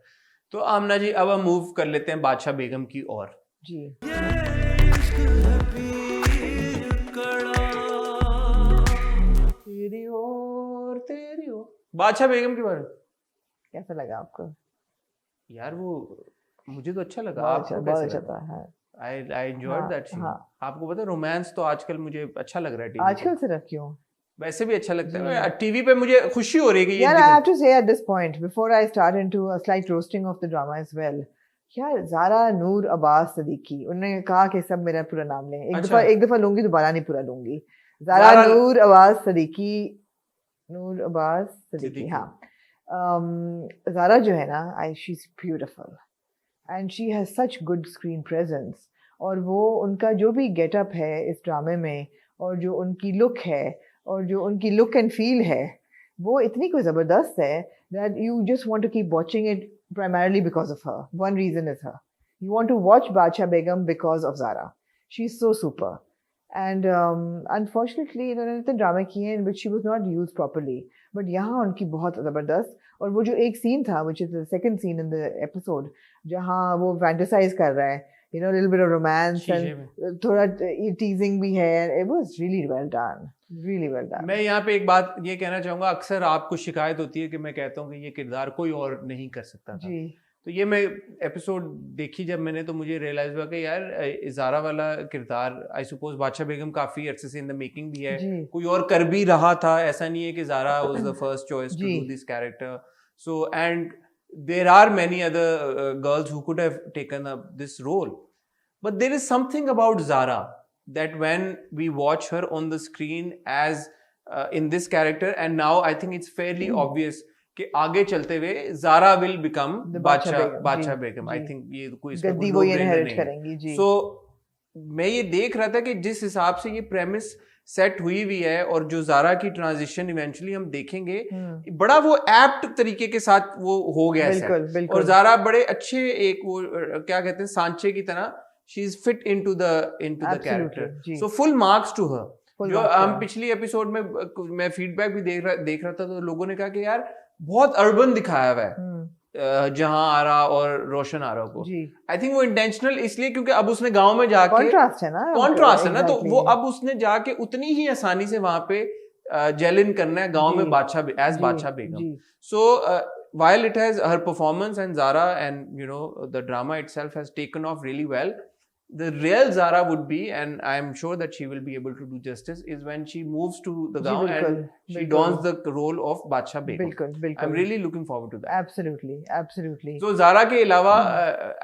S1: तो आमना जी अब हम मूव कर लेते हैं बादशाह बेगम की ओर।
S2: जी
S1: तेरी ओर बादशाह बेगम के बारे में
S2: कैसा लगा आपको?
S1: यार वो मुझे तो अच्छा लगा
S2: बहुत
S1: आपको
S2: अच्छा बहुत
S1: कैसा
S2: अच्छा
S1: लगा?
S2: था। हाँ
S1: आई एंजॉयड
S2: हाँ,
S1: दैट सीन।
S2: हाँ।
S1: आपको पता है रोमांस तो आजकल मुझे अच्छा लग रहा है टीवी
S2: आजकल सिर्फ क्यों
S1: पे वैसे भी अच्छा लगता है
S2: जी।
S1: टीवी पे मुझे खुशी हो रही है कि ये
S2: यार I have to say at this point before I start into a slight roasting of the drama as well यार ज़ारा नूर अब्बास सदीकी उन्होंने कहा कि सब मेरा पूरा नाम लें
S1: अच्छा।
S2: एक दफा लूंगी दोबारा नहीं पूरा लूंगी। ज़ारा नूर अब्बास सदीकी
S1: सिद्दीकी।
S2: हाँ ज़ारा जो है ना she is beautiful and she has such good screen presence और वो उनका जो भी गेटअप है इस ड्रामे में और जो उनकी लुक है और जो उनकी लुक एंड फील है वो इतनी कोई ज़बरदस्त है that you just want to keep watching it primarily because of her. One reason is her. You want to watch Bacha Begum because of Zara. She's so super. And unfortunately, इन्होंने इतने ड्रामे किए हैं in which she was not used properly. But यहाँ उनकी बहुत ज़बरदस्त और वो जो एक सीन था which is the second scene in the episode जहाँ वो fantasize कर रहा है you know a little bit of romance and थोड़ा teasing भी है it was really well done. Really well done.
S1: मैं यहाँ पे एक बात ये कहना चाहूंगा अक्सर आपको शिकायत होती है कि मैं कहता हूँ कि ये किरदार कोई और नहीं कर सकता था।
S2: जी
S1: तो ये मैं एपिसोड देखी जब मैंने तो मुझे रियलाइज हुआ कि यार ज़ारा वाला किरदार आई सपोज बादशाह बेगम काफ़ी अरसे से इन द मेकिंग भी है
S2: जी
S1: कोई और कर भी रहा था ऐसा नहीं है कि Zara was the first choice to
S2: जी।
S1: Do this character so and there are many other girls who could have taken up this role but there is something about Zara that when we watch her on the screen as in this character and now I think it's fairly obvious कि आगे चलते हुए Zara will become
S2: The बादशाह
S1: बादशाह
S2: जी,
S1: बेगम। आई
S2: जी।
S1: Think ये कोई इसका
S2: गद्दी
S1: कोई
S2: वो
S1: no-brainer
S2: इनहेरिट
S1: नहीं है।
S2: करेंगी जी।
S1: सो मैं ये देख रहा था कि जिस हिसाब से ये प्रेमिस सेट हुई हुई है और जो जारा की ट्रांजिशन इवेंचुअली हम देखेंगे, बड़ा वो एप्ट तरीके के साथ वो हो गया
S2: बिल्कुल,
S1: सेट।
S2: बिल्कुल।
S1: और जारा बड़े अच्छे एक वो क्या कहते हैं सांचे की तरह, she is fit into the
S2: Absolutely,
S1: character.
S2: जी।
S1: So full marks to her.
S2: Full
S1: जो
S2: marks to
S1: हम
S2: her.
S1: पिछली एपिसोड में मैं फीडबैक भी देख रहा था, तो लोगों ने कहा कि यार बहुत अर्बन दिखाया हुआ है जहां आरा और रोशन आरा को।
S2: जी।
S1: आई थिंक वो इंटेंशनल इसलिए क्योंकि अब उसने गांव में जाके
S2: कॉन्ट्रास्ट है ना,
S1: कॉन्ट्रास्ट है ना, तो
S2: exactly.
S1: वो अब उसने जाके उतनी ही आसानी से वहां पे जेल इन करना है गांव में
S2: जी,
S1: बादशाह एज
S2: जी,
S1: बादशाह बेगम।
S2: जी।
S1: सो while it has her performance and Zara and you know the drama itself has taken off really well, the real Zara would be, and I am sure that she will be able to do justice, is when she moves to the
S2: ji,
S1: gaon
S2: बिल्कुल,
S1: and she
S2: बिल्कुल।
S1: dons the role of Badshah Begum.
S2: बिल्कुल, बिल्कुल।
S1: I'm really looking forward to that.
S2: Absolutely, absolutely.
S1: तो ज़ारा के अलावा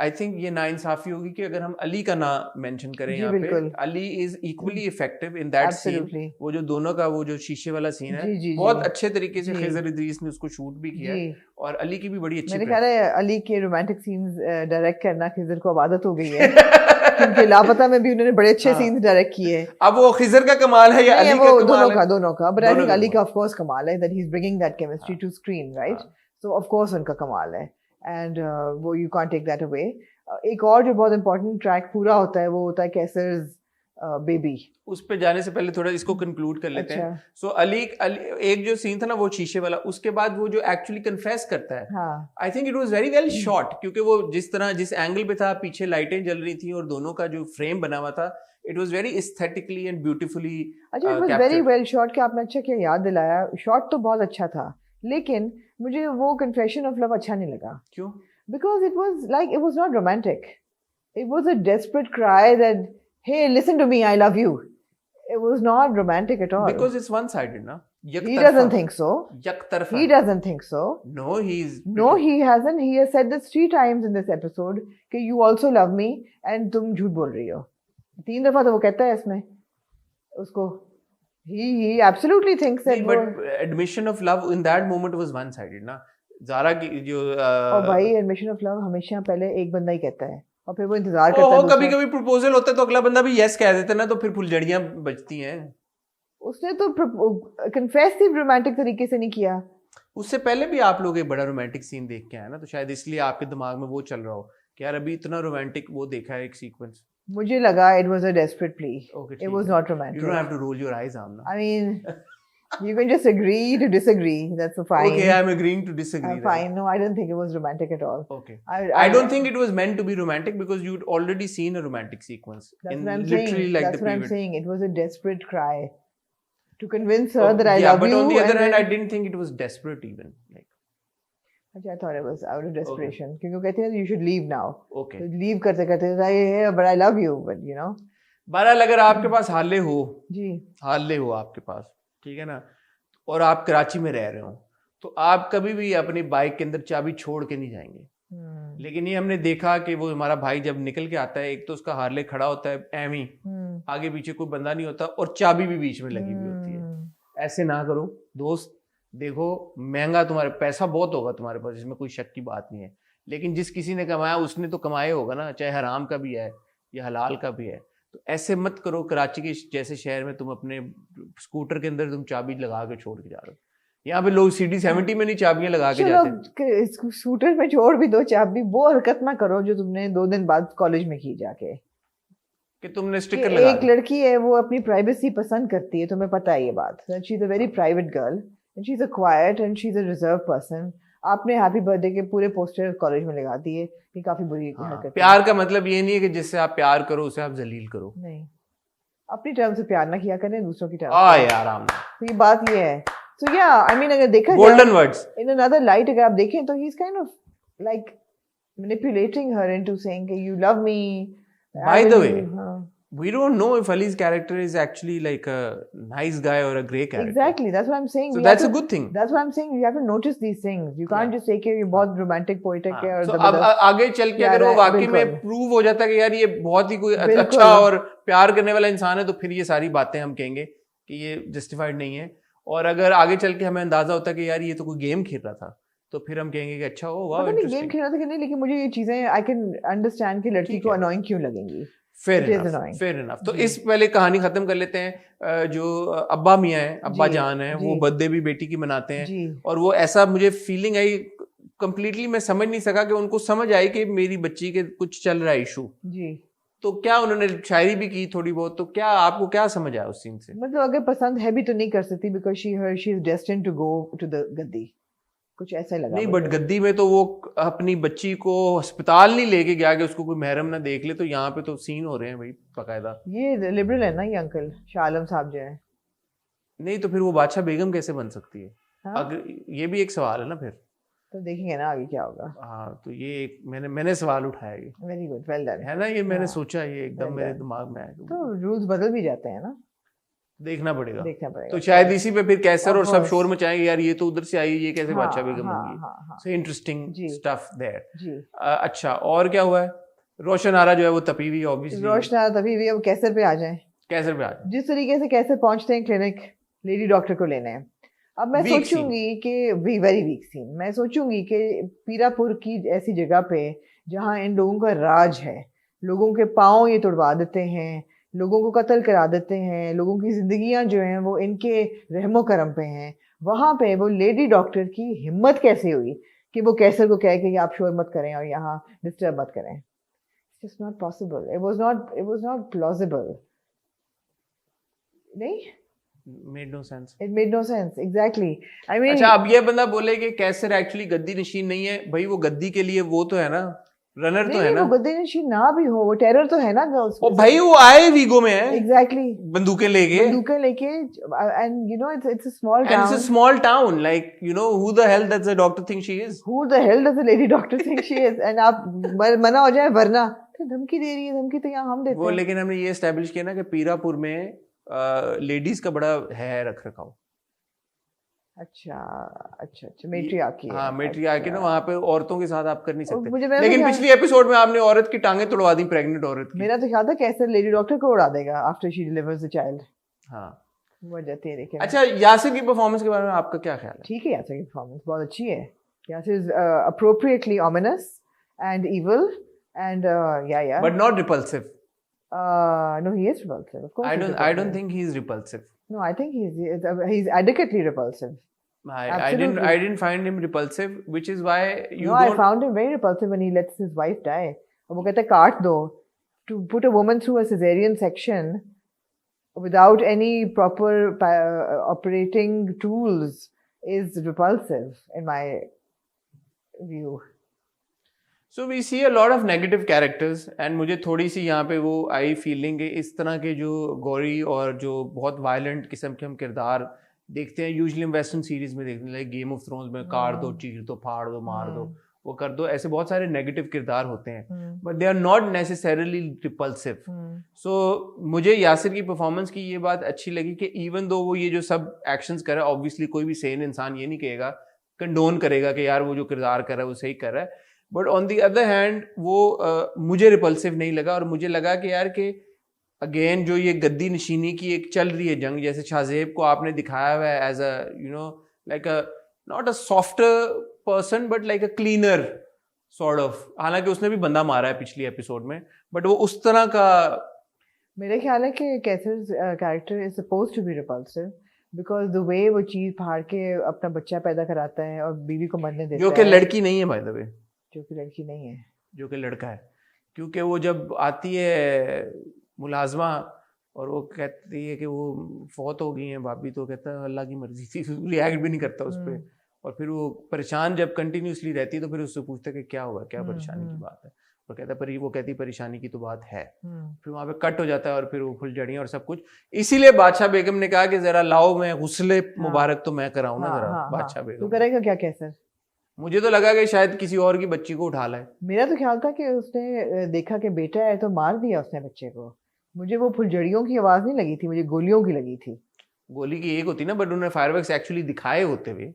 S1: I think ये नाइंसाफी होगी कि अगर हम अली का नाम मेंशन करें
S2: जी,
S1: यहाँ पे।
S2: बिल्कुल।
S1: Ali is equally effective in that scene.
S2: Absolutely.
S1: वो जो दोनों का वो जो शीशे वाला सीन है,
S2: जी, जी,
S1: बहुत
S2: जी।
S1: अच्छे तरीके से
S2: जी।
S1: खिज़र इदरीस ने उसको शूट भी किया है,
S2: जी।
S1: और अली की भी बड़ी अच्छी
S2: मेरे ख्याल है अली के रोमांटिक सीन्स डायरेक्ट करना खिजर को अब आदत हो गई है। क्योंकि लापता में भी उन्होंने बड़े अच्छे
S1: हाँ।
S2: सीन्स डायरेक्ट किए।
S1: अब वो खिज़र का कमाल है या
S2: नहीं,
S1: अली
S2: वो
S1: का कमाल
S2: दोनों का बट आई
S1: दोनों
S2: थिंक
S1: का
S2: अली
S1: कमाल।
S2: का ऑफ कोर्स कमाल है that he is bringing that chemistry to screen, right?
S1: हाँ।
S2: सो ऑफ कोर्स उनका कमाल है, एंड वो you can't take that away. एक और जो बहुत इंपॉर्टेंट ट्रैक पूरा होता है वो होता है कैसर्स बेबी।
S1: उस पे जाने से पहले थोड़ा इसको कंक्लूड कर लेते हैं। सो अली एक जो सीन था ना वो शीशे वाला, उसके बाद वो जो एक्चुअली कन्फेस करता है,
S2: हाँ।
S1: I think it was very well shot, क्योंकि वो जिस एंगल पे था, पीछे लाइटें जल रही थी और दोनों का जो फ्रेम बना हुआ था, it was very aesthetically and beautifully
S2: अच्छा, it was very well shot कि आपने अच्छा किया याद दिलाया। शॉट तो बहुत अच्छा था, लेकिन मुझे वो कन्फेशन ऑफ लव अच्छा नहीं लगा।
S1: क्यों?
S2: Because it was not romantic. It was a desperate cry that, hey, listen to me, I love you. It was not romantic at all.
S1: Because it's one sided ना,
S2: he doesn't think so.
S1: यकतरफा।
S2: He doesn't think so.
S1: No,
S2: No, he hasn't. He has said this 3 times in this episode कि you also love me and तुम झूठ बोल रही हो। 3 दफा तो वो कहता है इसमें उसको। He absolutely thinks that.
S1: But admission of love in that moment was one sided ना। ज़ारा की जो
S2: और भाई एडमिशन ऑफ लव हमेशा पहले एक बंदा ही कहता है और फिर वो इंतजार करता है।
S1: कभी कभी प्रपोजल होता है तो अगला बंदा भी यस कह देता है ना, तो फिर फुलझड़ियां बजती हैं।
S2: उसने तो कन्फेस ही रोमांटिक तरीके से नहीं किया।
S1: उससे पहले भी आप लोग एक बड़ा रोमांटिक सीन देख के आए ना, तो शायद इसलिए आपके दिमाग में वो चल रहा हो कि यार अभी इतना रोमांटिक वो देखा है एक सीक्वेंस।
S2: मुझे लगा it was a desperate plea.
S1: Okay,
S2: it was not romantic.
S1: You don't have to roll your eyes, Amna.
S2: I mean, you can just agree to disagree. That's fine.
S1: Okay, I'm agreeing to disagree. then.
S2: Fine. No, I don't think it was romantic at all.
S1: Okay.
S2: I
S1: I don't think it was meant to be romantic because you'd already seen a romantic sequence.
S2: That's
S1: in
S2: what I'm
S1: literally
S2: saying.
S1: like
S2: That's
S1: the
S2: what I'm
S1: previous.
S2: saying. It was a desperate cry to convince her that I
S1: yeah,
S2: love
S1: but
S2: you.
S1: on the other
S2: and
S1: hand, I
S2: then-
S1: didn't think it was desperate even. Like,
S2: I thought it was out of desperation. क्योंकि वो कहते हैं you should leave now.
S1: okay.
S2: तो leave करते करते but I love you, but you know.
S1: बहरहाल अगर आपके पास हाले हो,
S2: जी।
S1: हाले हो आपके पास, ठीक है ना, और आप कराची में रह रहे हो, तो आप कभी भी अपनी बाइक के अंदर चाबी छोड़ के नहीं जाएंगे। लेकिन ये हमने देखा कि वो हमारा भाई जब निकल के आता है, एक तो उसका हार्ले खड़ा होता है एमी, आगे पीछे कोई बंदा नहीं होता और चाबी भी बीच में लगी हुई होती है। ऐसे ना करो दोस्त, देखो महंगा तुम्हारे पैसा बहुत होगा तुम्हारे पास, इसमें कोई शक की बात नहीं है, लेकिन जिस किसी ने कमाया उसने तो कमाया होगा ना, चाहे हराम का भी है या हलाल का भी है। तो ऐसे मत करो, कराची के जैसे शहर में तुम अपने स्कूटर के अंदर तुम चाबी लगा के छोड़ के जा रहे हो। यहाँ पे लोग CD70 में नहीं चाबियां लगा के जाते हैं।
S2: स्कूटर में छोड़ भी दो चाबी, वो हरकत ना करो जो तुमने 2 दिन बाद कॉलेज में की जाके,
S1: कि तुमने स्टिकर लगा
S2: एक लड़की है वो अपनी प्राइवेसी पसंद करती है, तुम्हें पता है ये बात। She is a very private girl and she is a quiet and she is a reserve person. आपने हैप्पी बर्थडे के पूरे पोस्टर कॉलेज में लगा दिए, ये काफी बुरी हरकत है।
S1: प्यार का मतलब ये नहीं है कि जिससे आप प्यार करो उसे आप जलील करो।
S2: नहीं, अपनी टर्म से प्यार ना किया करें, दूसरों की टर्म
S1: आ यार आमना,
S2: तो ये बात ये है। So yeah, I mean अगर देखा
S1: golden words
S2: in another light अगर आप देखें तो he's kind of like manipulating her into saying कि you love me.
S1: By the way,
S2: हाँ.
S1: we don't know if Ali's character is actually like a nice guy or a grey character.
S2: Exactly, that's what I'm saying.
S1: So
S2: We
S1: that's
S2: have
S1: a good thing.
S2: That's what I'm saying. You have to notice these things. You can't just say कि ये बहुत romantic poetic है और
S1: So अब आगे चल के अगर वो वाकई में प्रूव हो जाता है कि यार ये बहुत ही कोई अच्छा और प्यार करने वाला इंसान है, तो फिर ये सारी बातें हम कहेंगे कि ये जस्टिफाइड नहीं है। और अगर आगे चल के हमें अंदाजा होता कि यार ये तो कोई गेम खेल रहा था, तो फिर हम कहेंगे कि अच्छा हो वाह
S2: पता नहीं गेम
S1: इंटरेस्टिंग।
S2: खेल रहा था कि नहीं, लेकिन मुझे ये चीजें आई कैन अंडरस्टैंड कि लड़की
S1: ठीक
S2: को
S1: है।
S2: अनोइंग क्यों लगेंगी।
S1: Fair
S2: It is
S1: enough,
S2: annoying.
S1: Fair enough. तो
S2: जी।
S1: इस पहले कहानी खत्म कर लेते हैं। जो अब्बा मियाँ हैं, अब्बा
S2: जी,
S1: जान है, वो
S2: जी।
S1: बर्थडे भी बेटी की मनाते हैं,
S2: जी
S1: और वो ऐसा मुझे फीलिंग आई कंप्लीटली, मैं समझ नहीं सका कि उनको समझ आई कि मेरी बच्ची के कुछ चल रहा है इशू।
S2: जी,
S1: तो क्या उन्होंने शायरी भी की थोड़ी बहुत, तो क्या आपको क्या समझ आया उस सीन से?
S2: मतलब अगर पसंद है भी तो नहीं कर सकती because she is destined to go to the गद्दी, कुछ ऐसा ही लगा
S1: नहीं,
S2: मुझे।
S1: बट गद्दी में तो वो अपनी बच्ची को अस्पताल नहीं लेके गया कि उसको कोई महरम ना देख ले, तो यहाँ पे तो सीन हो रहे हैं भाई बाकायदा।
S2: ये लिबरल है ना ये अंकल शाह आलम साहब जो है।
S1: नहीं तो फिर वो बादशाह बेगम कैसे बन सकती है?
S2: हाँ
S1: अगर ये भी एक सवाल है ना फिर।
S2: तो देखेंगे ना आगे क्या होगा।
S1: हाँ, तो ये एक मैंने सवाल उठाया ये,
S2: वेरी गुड, वेल डन।
S1: है ना, ये मैंने
S2: हाँ,
S1: सोचा, ये एकदम
S2: well
S1: मेरे
S2: done.
S1: दिमाग में आया।
S2: तो रूल्स बदल भी जाते हैं ना,
S1: देखना पड़ेगा।
S2: देखना पड़ेगा।
S1: तो शायद इसी पे फिर कैसर और
S2: Of
S1: सब
S2: course.
S1: शोर मचाएंगे, यार ये तो उधर से आई, ये कैसे
S2: हाँ,
S1: बादशाह बेगम
S2: हाँ,
S1: बन गई।
S2: हाँ, हाँ,
S1: सो इंटरेस्टिंग
S2: जी।
S1: Stuff there.
S2: जी।
S1: अच्छा, और क्या हुआ है? रोशन आरा जो है वो तपी हुई ऑब्वियसली।
S2: रोशना तभी भी अब कैसर पे आ जाए।
S1: कैसर पे आ जाए।
S2: जिस तरीके से कैसर पहुंचते हैं क्लिनिक लेडी डॉक्टर को लेने, अब मैं
S1: Weak
S2: सोचूंगी कि वेरी वीक सीन, मैं सोचूंगी कि पीरापुर की ऐसी जगह पे जहाँ इन लोगों का राज है, लोगों के पाँव ये तोड़वा देते हैं, लोगों को कत्ल करा देते हैं, लोगों की जिंदगियां जो हैं वो इनके रहमो करम पे हैं, वहाँ पे वो लेडी डॉक्टर की हिम्मत कैसे हुई कि वो कैसर को कहे कि आप शोर मत करें और यहाँ डिस्टर्ब मत करें। It's just not possible. It was not plausible. नहीं?
S1: Made no sense.
S2: It made no sense. Exactly. I mean,
S1: अच्छा, अब ये बंदा बोले कि कैसर एक्चुअली गद्दी नशीन नहीं है, भाई वो गद्दी के लिए वो तो है ना, रनर तो है
S2: नहीं
S1: ना।
S2: वो गद्दी नशीन ना भी हो, वो टेरर तो है ना गर्ल्स।
S1: ओ भाई वो आए वीगो में है,
S2: Exactly.
S1: बंदूकें लेके,
S2: बंदूकें लेके, and you know it's a small
S1: and it's
S2: town.
S1: a small town, like you know who the hell does the doctor think she is?
S2: Who the hell does the lady doctor think she is? And आप मना हो जाए वरना तो धमकी दे रही है, धमकी तो यहाँ हम देते
S1: वो
S2: हैं।
S1: लेकिन हमने ये एस्टेब्लिश किया ना कि पीरापुर में लेडीज का बड़ा है रख रखाव।
S2: अच्छा अच्छा अच्छा, मेट्रियार्की है।
S1: हाँ, मेट्रियार्की ना, वहाँ पे औरतों के साथ आप कर नहीं
S2: और
S1: सकते।
S2: मुझे मेरा
S1: लेकिन
S2: तो
S1: पिछली एपिसोड में आपने औरत की टांगे तोड़वा दी, प्रेग्नेंट औरत की।
S2: मेरा तो ख्याल था कैसे लेडी डॉक्टर को उड़ा देगा after she delivers the child.
S1: हाँ,
S2: वो जाती है लेकिन।
S1: अच्छा, यासिर की परफॉर्मेंस के बारे में आपका क्या ख्याल है?
S2: ठीक है, यासिर की परफॉर्मेंस बहुत अच्छी है। Yasir is appropriately ominous and evil and yeah.
S1: But not repulsive.
S2: No, he is repulsive. Of course.
S1: I
S2: he's
S1: don't
S2: repulsive.
S1: think he's repulsive.
S2: No, I think he's adequately repulsive.
S1: I didn't find him repulsive, which is why you
S2: No, I
S1: don't.
S2: found him very repulsive when he lets his wife die. और वो कहता है काट दो. To put a woman through a cesarean section without any proper operating tools is repulsive in my view.
S1: So we see a lot of negative characters, and मुझे थोड़ी सी यहाँ पे वो आई फीलिंग कि इस तरह के जो गोरी और जो बहुत वायलेंट किस्म के हम किरदार देखते हैं यूजुअली हम वेस्टर्न सीरीज में देखते हैं, लाइक गेम ऑफ थ्रोन्स में काट दो, चीर दो, फाड़ दो, मार दो, वो कर दो, ऐसे बहुत सारे नेगेटिव किरदार होते हैं, but they are not necessarily repulsive. So मुझे यासिर की परफॉर्मेंस की ये बात अच्छी लगी कि इवन दो वो ये जो सब एक्शंस कर रहा है, ऑब्वियसली कोई भी सेन इंसान ये नहीं कहेगा, कंडोन करेगा कि यार वो जो किरदार कर रहा है वो सही कर रहा है, but on the other hand वो मुझे रिपल्सिव नहीं लगा। और मुझे लगा कि यार कि अगेन जो ये गद्दी नशीनी की एक चल रही है जंग, जैसे शाहजेब को आपने दिखाया हुआ है as a you know like a not a softer person but like a cleaner sort of, हालांकि उसने भी बंदा मारा है पिछली एपिसोड में, बट वो उस तरह का।
S2: मेरा ख्याल है कि Qaiser's character is supposed to be repulsive because the way वो चीज फाड़ के अपना बच्चा पैदा कराता है और बीवी को मरने देता है,
S1: जो कि लड़की नहीं है बाय द वे,
S2: जो कि लड़की नहीं है,
S1: जो कि लड़का है, क्योंकि वो जब आती है मुलाजमा और वो कहती है कि वो फौत हो गई हैं भाभी, तो कहता है अल्लाह की मर्जी थी, रिएक्ट भी नहीं करता उस पर। और फिर वो परेशान जब कंटिन्यूसली रहती है तो फिर उससे पूछता है कि क्या हुआ, क्या परेशानी की बात है, और कहता है वो कहती परेशानी की तो बात है। फिर वहाँ पे कट हो जाता है और फिर वो फुलझड़ियाँ और सब कुछ। इसीलिए बादशाह बेगम ने कहा कि जरा लाओ मैं गुस्ले मुबारक तो मैं कराऊँ ना जरा बादशाह बेगम।
S2: तो करेगा क्या कैसर?
S1: मुझे तो लगा कि शायद किसी और की बच्ची को उठा लाए।
S2: मेरा तो ख्याल था कि उसने देखा कि बेटा है तो मार दिया उसने बच्चे को। मुझे वो फुलझड़ियों की आवाज नहीं लगी थी, मुझे गोलियों की लगी थी।
S1: गोली की एक होती ना, बट उन्होंने फायरवर्क्स एक्चुअली दिखाए होते हुए,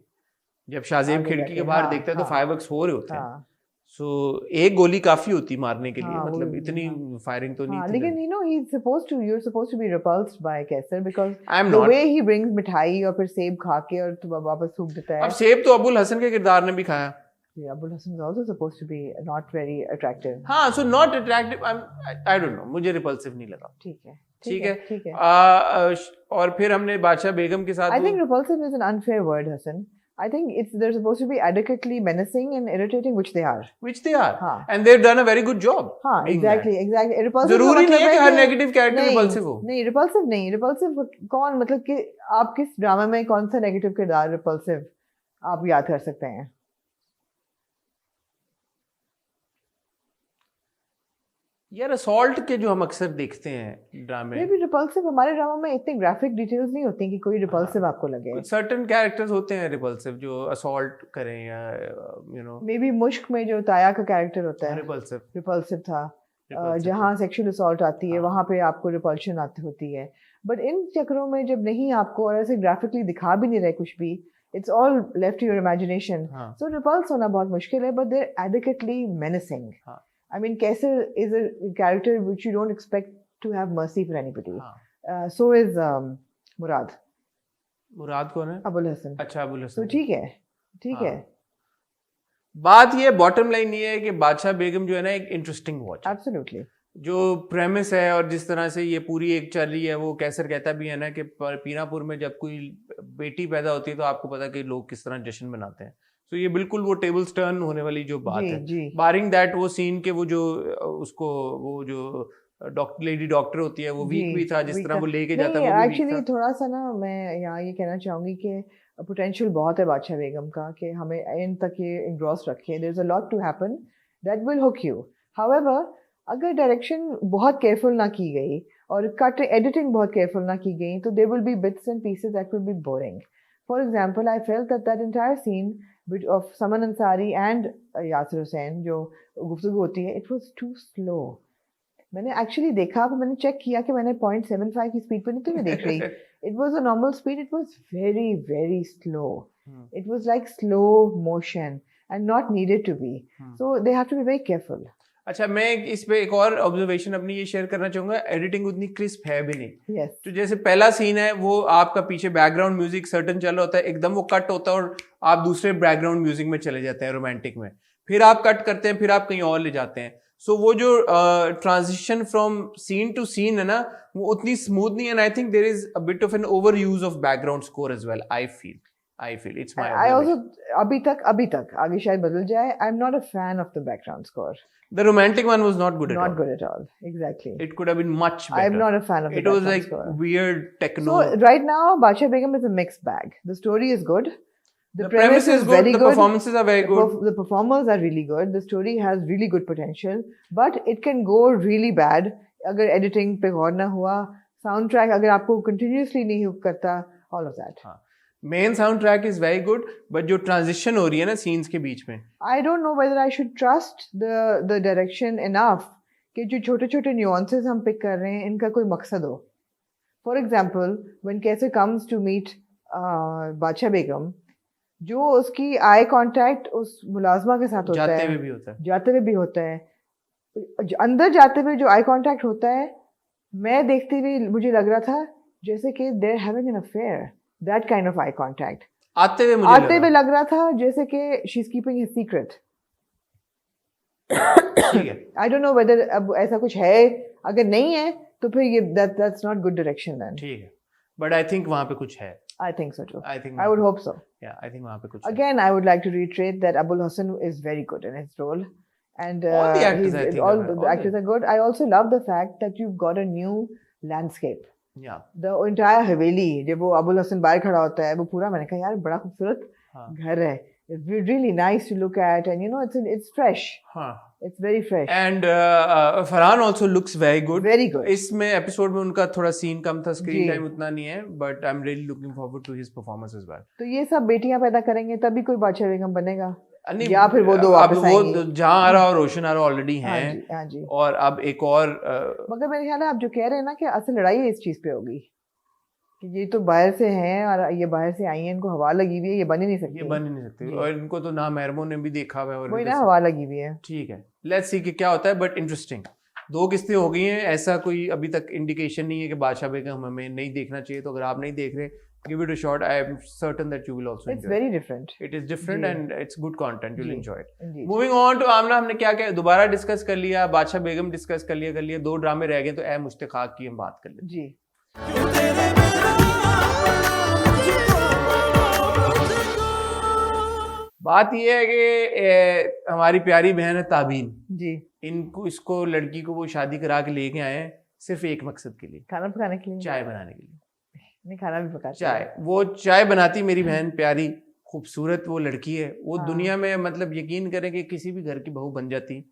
S1: जब शाहजेब खिड़की के बाहर देखता है तो फायरवर्क्स हो रहे होते हैं। सो एक गोली काफी होती मारने के लिए,
S2: हाँ,
S1: मतलब
S2: वो-
S1: इतनी फायरिंग तो नहीं
S2: हाँ,
S1: थी।
S2: लेकिन you're supposed to be repulsed by Kaisar because
S1: I'm
S2: the
S1: not.
S2: way he brings मिठाई और फिर सेब खा के और तो वापस थूक देता
S1: अब
S2: है.
S1: सेब तो अबुल हसन के किरदार ने भी खाया।
S2: Abul Hassan is also supposed to be not very attractive.
S1: हाँ, so not attractive, I don't know, मुझे रिपल्सिव नहीं लगा।
S2: ठीक है.
S1: ठीक है।
S2: ठीक है.
S1: और फिर हमने बादशाह बेगम के साथ
S2: I think repulsive is an unfair word, Hassan. I think they're supposed to be adequately menacing and irritating, which they are.
S1: which they are,
S2: हाँ.
S1: and they've done a very good job
S2: हाँ,
S1: being
S2: exactly.
S1: that.
S2: Repulsive का
S1: जरूरी
S2: मतलब
S1: नहीं है कि हर
S2: कि-
S1: negative character
S2: नहीं,
S1: रिपल्सिव हो।
S2: नहीं, repulsive नहीं. Repulsive कौन, मतलब कि आप किस ड्रामा में कौन सा नेगेटिव किरदार repulsive आप याद कर सकते हैं?
S1: यार असॉल्ट के जो हम अक्सर देखते हैं ड्रामे,
S2: ये भी repulsive, हमारे ड्रामा में इतने ग्राफिक डिटेल्स नहीं होती कि कोई repulsive आपको लगे.
S1: कुछ सर्टेन कैरेक्टर्स होते हैं रिपल्सिव जो असॉल्ट करें या यू नो
S2: मे बी मुश्क में जो ताया का कैरेक्टर होता है
S1: रिपल्सिव।
S2: रिपल्सिव था. जहाँ सेक्सुअल असॉल्ट आती है
S1: हाँ।
S2: वहाँ पे आपको रिपल्शन आती होती है. बट इन चक्रों में जब नहीं आपको, और ऐसे ग्राफिकली दिखा भी नहीं रहे कुछ भी, it's all left to your imagination.
S1: हाँ।
S2: सो रिपल्स होना बहुत मुश्किल है, बट देर एडिक्वेटली मेनेसिंग.
S1: हाँ।
S2: I mean, Kaisar is a character which you don't expect to have mercy for anybody.
S1: हाँ।
S2: So is Murad.
S1: मुराद कौन है?
S2: Abul Hassan.
S1: अच्छा, अबुल
S2: तो
S1: हसन।
S2: ठीक है, ठीक
S1: हाँ।
S2: है.
S1: बात ये बॉटम लाइन ये है कि बादशाह बेगम जो है ना एक इंटरेस्टिंग वॉच,
S2: Absolutely.
S1: जो प्रेमिस है और जिस तरह से ये पूरी एक चल रही है, वो कैसर कहता भी है ना कि पीनापुर में जब कोई बेटी पैदा होती है तो आपको पता है कि लोग किस तरह जश्न मनाते हैं। तो ये बिल्कुल वो टेबल्स टर्न होने वाली जो बात
S2: जी,
S1: है।
S2: जी.
S1: बारिंग दैट वो सीन के वो जो उसको वो जो लेडी डॉक्टर होती है वो वीक
S2: जी,
S1: भी था, जिस
S2: weak
S1: तरह वो
S2: था.
S1: लेके जाता
S2: नहीं,
S1: है वो भी
S2: एक्चुअली
S1: वीक था।
S2: थोड़ा सा ना मैं यहाँ ये कहना चाहूंगी कि पोटेंशियल बहुत है बादशाह बेगम का कि हमें एंड तक ये इंग्रॉस रखे. There is a lot to happen that will hook you. However, अगर डायरेक्शन बहुत केयरफुल ना की गई और कट एडिटिंग बहुत केयरफुल ना की गई तो there will be bits and pieces that will be boring. For example, I felt that entire scene of Saman Ansari and Yasir Hussain जो गुफ्तगू होती है, it was too slow. मैंने एक्चुअली देखा, फिर मैंने चेक किया कि मैंने 0.75 की स्पीड पर नहीं तो मैं देख रही. It was a normal speed. It was very, very slow. It was like slow motion and not needed to be. So they have to be very careful.
S1: अच्छा, मैं इस पे एक और ऑब्जर्वेशन अपनी ये शेयर करना चाहूंगा। एडिटिंग उतनी क्रिस्प है भी नहीं।
S2: Yes.
S1: तो जैसे पहला सीन है वो आपका पीछे बैकग्राउंड म्यूजिक सर्टन चल रहा होता है, एकदम वो कट होता है और आप दूसरे बैकग्राउंड म्यूजिक में चले जाते हैं रोमांटिक में, फिर आप कट करते हैं, फिर आप कहीं और ले जाते हैं। सो वो जो transition from scene to scene है ना, वो उतनी स्मूथ नहीं है। And I think there is a bit of an over use of background score as well. I feel it's my
S2: I also अभी तक आगे शायद बदल जाए. I'm not a fan of the background score.
S1: The romantic one was not good at all.
S2: Not good at all. Exactly.
S1: It could have been much better.
S2: I'm not a fan of the
S1: It was
S2: background
S1: like
S2: score.
S1: weird techno.
S2: So right now, Bacha Begum is a mixed bag. The story is good.
S1: The premise is good.
S2: very
S1: The performances are very good.
S2: The performers are really good. The story has really good potential, but it can go really bad अगर editing पे गौर ना हुआ, soundtrack अगर आपको continuously नहीं hook करता, all of that.
S1: हाँ. Main sound track is very good, but जो ट्रांजिशन हो रही है ना सीन्स के बीच में,
S2: I don't know whether I should trust the direction enough कि जो छोटे छोटे nuances हम पिक कर रहे हैं इनका कोई मकसद हो. For example, when Kaisar comes to meet बादशाह बेगम, जो उसकी आई कांटेक्ट उस मुलाजमा के साथ होता
S1: जाते
S2: है,
S1: हुए भी होता है,
S2: जाते हुए भी होता है, अंदर जाते हुए जो आई कांटेक्ट होता है, मैं देखते हुए मुझे लग रहा था जैसे कि they're having an affair. That kind of eye contact.
S1: आते हुए
S2: लग रहा था जैसे कि she's keeping his secret.
S1: ठीक है।
S2: I don't know whether अब ऐसा कुछ है. अगर नहीं है तो फिर ये that's not good direction then.
S1: ठीक है, बट आई थिंक वहां पे कुछ है।
S2: I think so too.
S1: I think
S2: I would hope so.
S1: I think वहां पे कुछ है।
S2: Again, I would like to reiterate that Abul Hassan is very good in his role, and
S1: All the actors, I think,
S2: all
S1: are-
S2: the
S1: all
S2: actors are good. I also love the fact that you've got a new landscape.
S1: या
S2: The entire हवेली, जब वो अबुल हसन बाहर खड़ा होता है, वो पूरा, मैंने कहा यार बड़ा खूबसूरत
S1: हाँ
S2: घर है. It's really nice to look at, and you know it's fresh.
S1: हाँ।
S2: It's very fresh.
S1: And Farhan also looks very good.
S2: Very good.
S1: इसमें एपिसोड में उनका थोड़ा सीन कम था, स्क्रीन
S2: जी।
S1: टाइम उतना नहीं है, but I am really looking forward to his performance as well.
S2: तो ये सब बेटियां पैदा करेंगे तभी कोई बादशाह बेगम बनेगा.
S1: नहीं,
S2: या फिर वो दो
S1: अब
S2: वापस
S1: वो
S2: आएंगी.
S1: जहाँ आ रहा और रोशन आ रहा ऑलरेडी
S2: हाँ
S1: हैं,
S2: जी, हाँ जी.
S1: और अब एक और
S2: मगर मेरे ख्याल है आप जो कह रहे हैं ना कि असल लड़ाई इस चीज पे होगी. कि ये तो बाहर से हैं और ये बाहर से आई हैं, इनको हवा लगी हुई है, ये बन ही नहीं सकती,
S1: ये बन ही नहीं सकती,
S2: जी।
S1: और इनको तो ना महरमों ने भी देखा हुआ है और
S2: वही
S1: इनके
S2: ना, हवा लगी हुई है।
S1: ठीक है, लेट्स सी कि क्या होता है, बट इंटरेस्टिंग। 2 किस्तें हो गई हैं, ऐसा कोई अभी तक इंडिकेशन नहीं है कि बादशाह बेगम हमें नहीं देखना चाहिए, तो अगर आप नहीं देख रहे, give it a shot, I am certain that you will also
S2: it's
S1: enjoy
S2: very different.
S1: It is different
S2: जी।
S1: And it's good content, you will
S2: जी।
S1: Enjoy it.
S2: जी।
S1: मूविंग ऑन टू आमना, हमने क्या क्या दोबारा डिस्कस कर लिया, बादशाह बेगम डिस्कस कर लिया, 2 ड्रामे रह गए, तो ए मुश्ताक की हम बात कर लेते हैं।
S2: जी।
S1: बात यह है कि हमारी प्यारी बहन है ताबीन,
S2: जी।
S1: इसको लड़की को वो शादी करा के लेके आए हैं सिर्फ एक मकसद के लिए,
S2: खाना पकाने के लिए?
S1: चाय बनाने के लिए।
S2: नहीं, खाना भी पकाती है।
S1: चाय, वो चाय बनाती मेरी बहन प्यारी, खूबसूरत वो लड़की है, वो
S2: हाँ।
S1: दुनिया में मतलब यकीन करें कि किसी भी घर की बहू बन जाती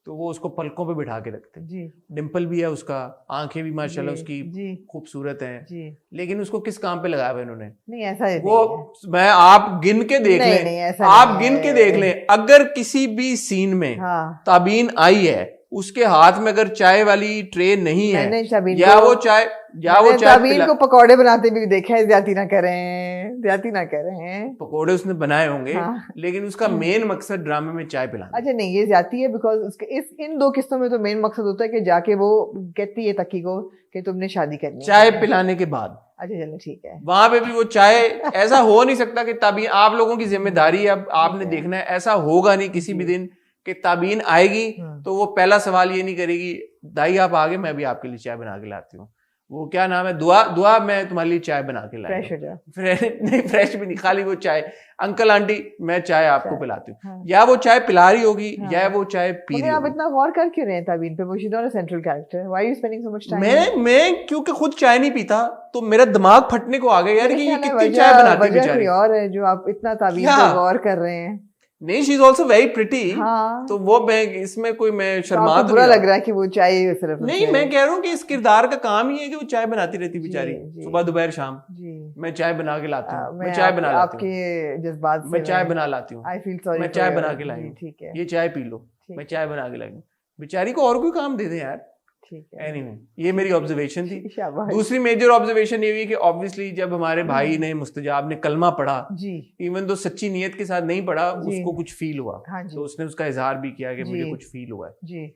S1: तो वो उसको पलकों पे बिठा के रखते।
S2: जी।
S1: डिम्पल भी है उसका, आंखें भी माशाल्लाह
S2: जी।
S1: उसकी
S2: जी।
S1: खूबसूरत हैं,
S2: जी।
S1: लेकिन उसको किस काम पे लगाया हुआ इन्होंने?
S2: नहीं, ऐसा ही
S1: वो
S2: नहीं
S1: मैं आप गिन के देख
S2: नहीं,
S1: लें,
S2: नहीं, ऐसा
S1: आप
S2: नहीं
S1: गिन
S2: है।
S1: के देख लें, अगर किसी भी सीन में
S2: है। हाँ।
S1: ताबीन आई है, उसके हाथ में अगर चाय वाली ट्रे नहीं है,
S2: मैंने ताबीन
S1: या
S2: को-
S1: वो चाय
S2: मैंने ताबीन
S1: पिला-
S2: को पकौड़े बनाते भी देखा है, ज्यादा ना करें, ज्यादा ना करें।
S1: पकोड़े उसने बनाए होंगे,
S2: हाँ।
S1: लेकिन उसका मेन मकसद ड्रामे में चाय पिलाना।
S2: अच्छा नहीं, ये जाती है बिकॉज उसके इन 2 किस्तों में तो मेन मकसद होता है कि जाके वो कहती है तकी को कि तुमने शादी करनी है।
S1: चाय पिलाने के बाद
S2: अच्छा चलो ठीक है।
S1: वहां पे भी वो चाय, ऐसा हो नहीं सकता कि ताबीन, आप लोगों की जिम्मेदारी है, अब आपने
S2: ठीक है।
S1: देखना है, ऐसा होगा नहीं किसी भी
S2: जी।
S1: दिन कि ताबीन आएगी
S2: हम्म।
S1: तो वो पहला सवाल ये नहीं करेगी दाई आप आगे, मैं भी आपके लिए चाय बना के लाती हूँ, वो क्या नाम है, दुआ दुआ मैं तुम्हारे लिए चाय बना के लाई
S2: फ्रेश
S1: हूँ।
S2: हो जाओ।
S1: नहीं, फ्रेश भी नहीं, खाली वो चाय, अंकल आंटी मैं चाय आपको
S2: चाय।
S1: पिलाती हूँ,
S2: हाँ।
S1: या वो चाय पिला रही होगी
S2: हाँ।
S1: या वो चाय पी
S2: मगर
S1: रही
S2: आप
S1: होगी।
S2: इतना गौर कर क्यों रहे हैं ताबीन पे? वो she not a central character, why are you spending so much time?
S1: मैं क्योंकि खुद चाय नहीं पीता तो मेरा दिमाग फटने को आ गया यार कि ये कितनी चाय बनाती है
S2: वजह
S1: बेचारी।
S2: कोई और है जो आप इतना ताबीन
S1: क्या?
S2: पे गौर कर रहे हैं।
S1: नहीं, she is also very pretty,
S2: हाँ।
S1: तो वो मैं इसमें कोई मैं
S2: तो
S1: शर्मा
S2: आपको
S1: तो
S2: बुरा
S1: नहीं
S2: लग रहा है कि वो चाय सिर्फ
S1: नहीं, मैं कह रहा हूँ कि इस किरदार का काम ही है कि वो चाय बनाती रहती
S2: जी,
S1: बेचारी,
S2: जी।
S1: सुबह दोपहर शाम
S2: जी।
S1: मैं चाय बना के लाती हूँ, मैं
S2: मैं
S1: चाय बना लाती हूँ,
S2: आपके जज्बात
S1: मैं चाय बना लाती हूँ,
S2: आई फील सॉरी,
S1: मैं चाय बना के लाई हूँ,
S2: ठीक है,
S1: ये चाय पी लो,
S2: ठीक
S1: मैं
S2: है।
S1: चाय बना के लाई हूँ, बेचारी को और कोई काम दे दे यार।
S2: ठीक है।
S1: एनीवे, ये मेरी ऑब्जर्वेशन थी।
S2: शाबाश।
S1: दूसरी मेजर ऑब्जर्वेशन ये हुई कि ऑब्वियसली जब हमारे भाई ने मुस्तजाब ने कलमा पढ़ा,
S2: जी।
S1: इवन तो सच्ची नीयत के साथ नहीं पढ़ा,
S2: जी।
S1: उसको कुछ फील हुआ,
S2: हाँ जी।
S1: तो उसने उसका इजहार भी किया कि
S2: जी।
S1: मुझे कुछ फील हुआ है,
S2: जी।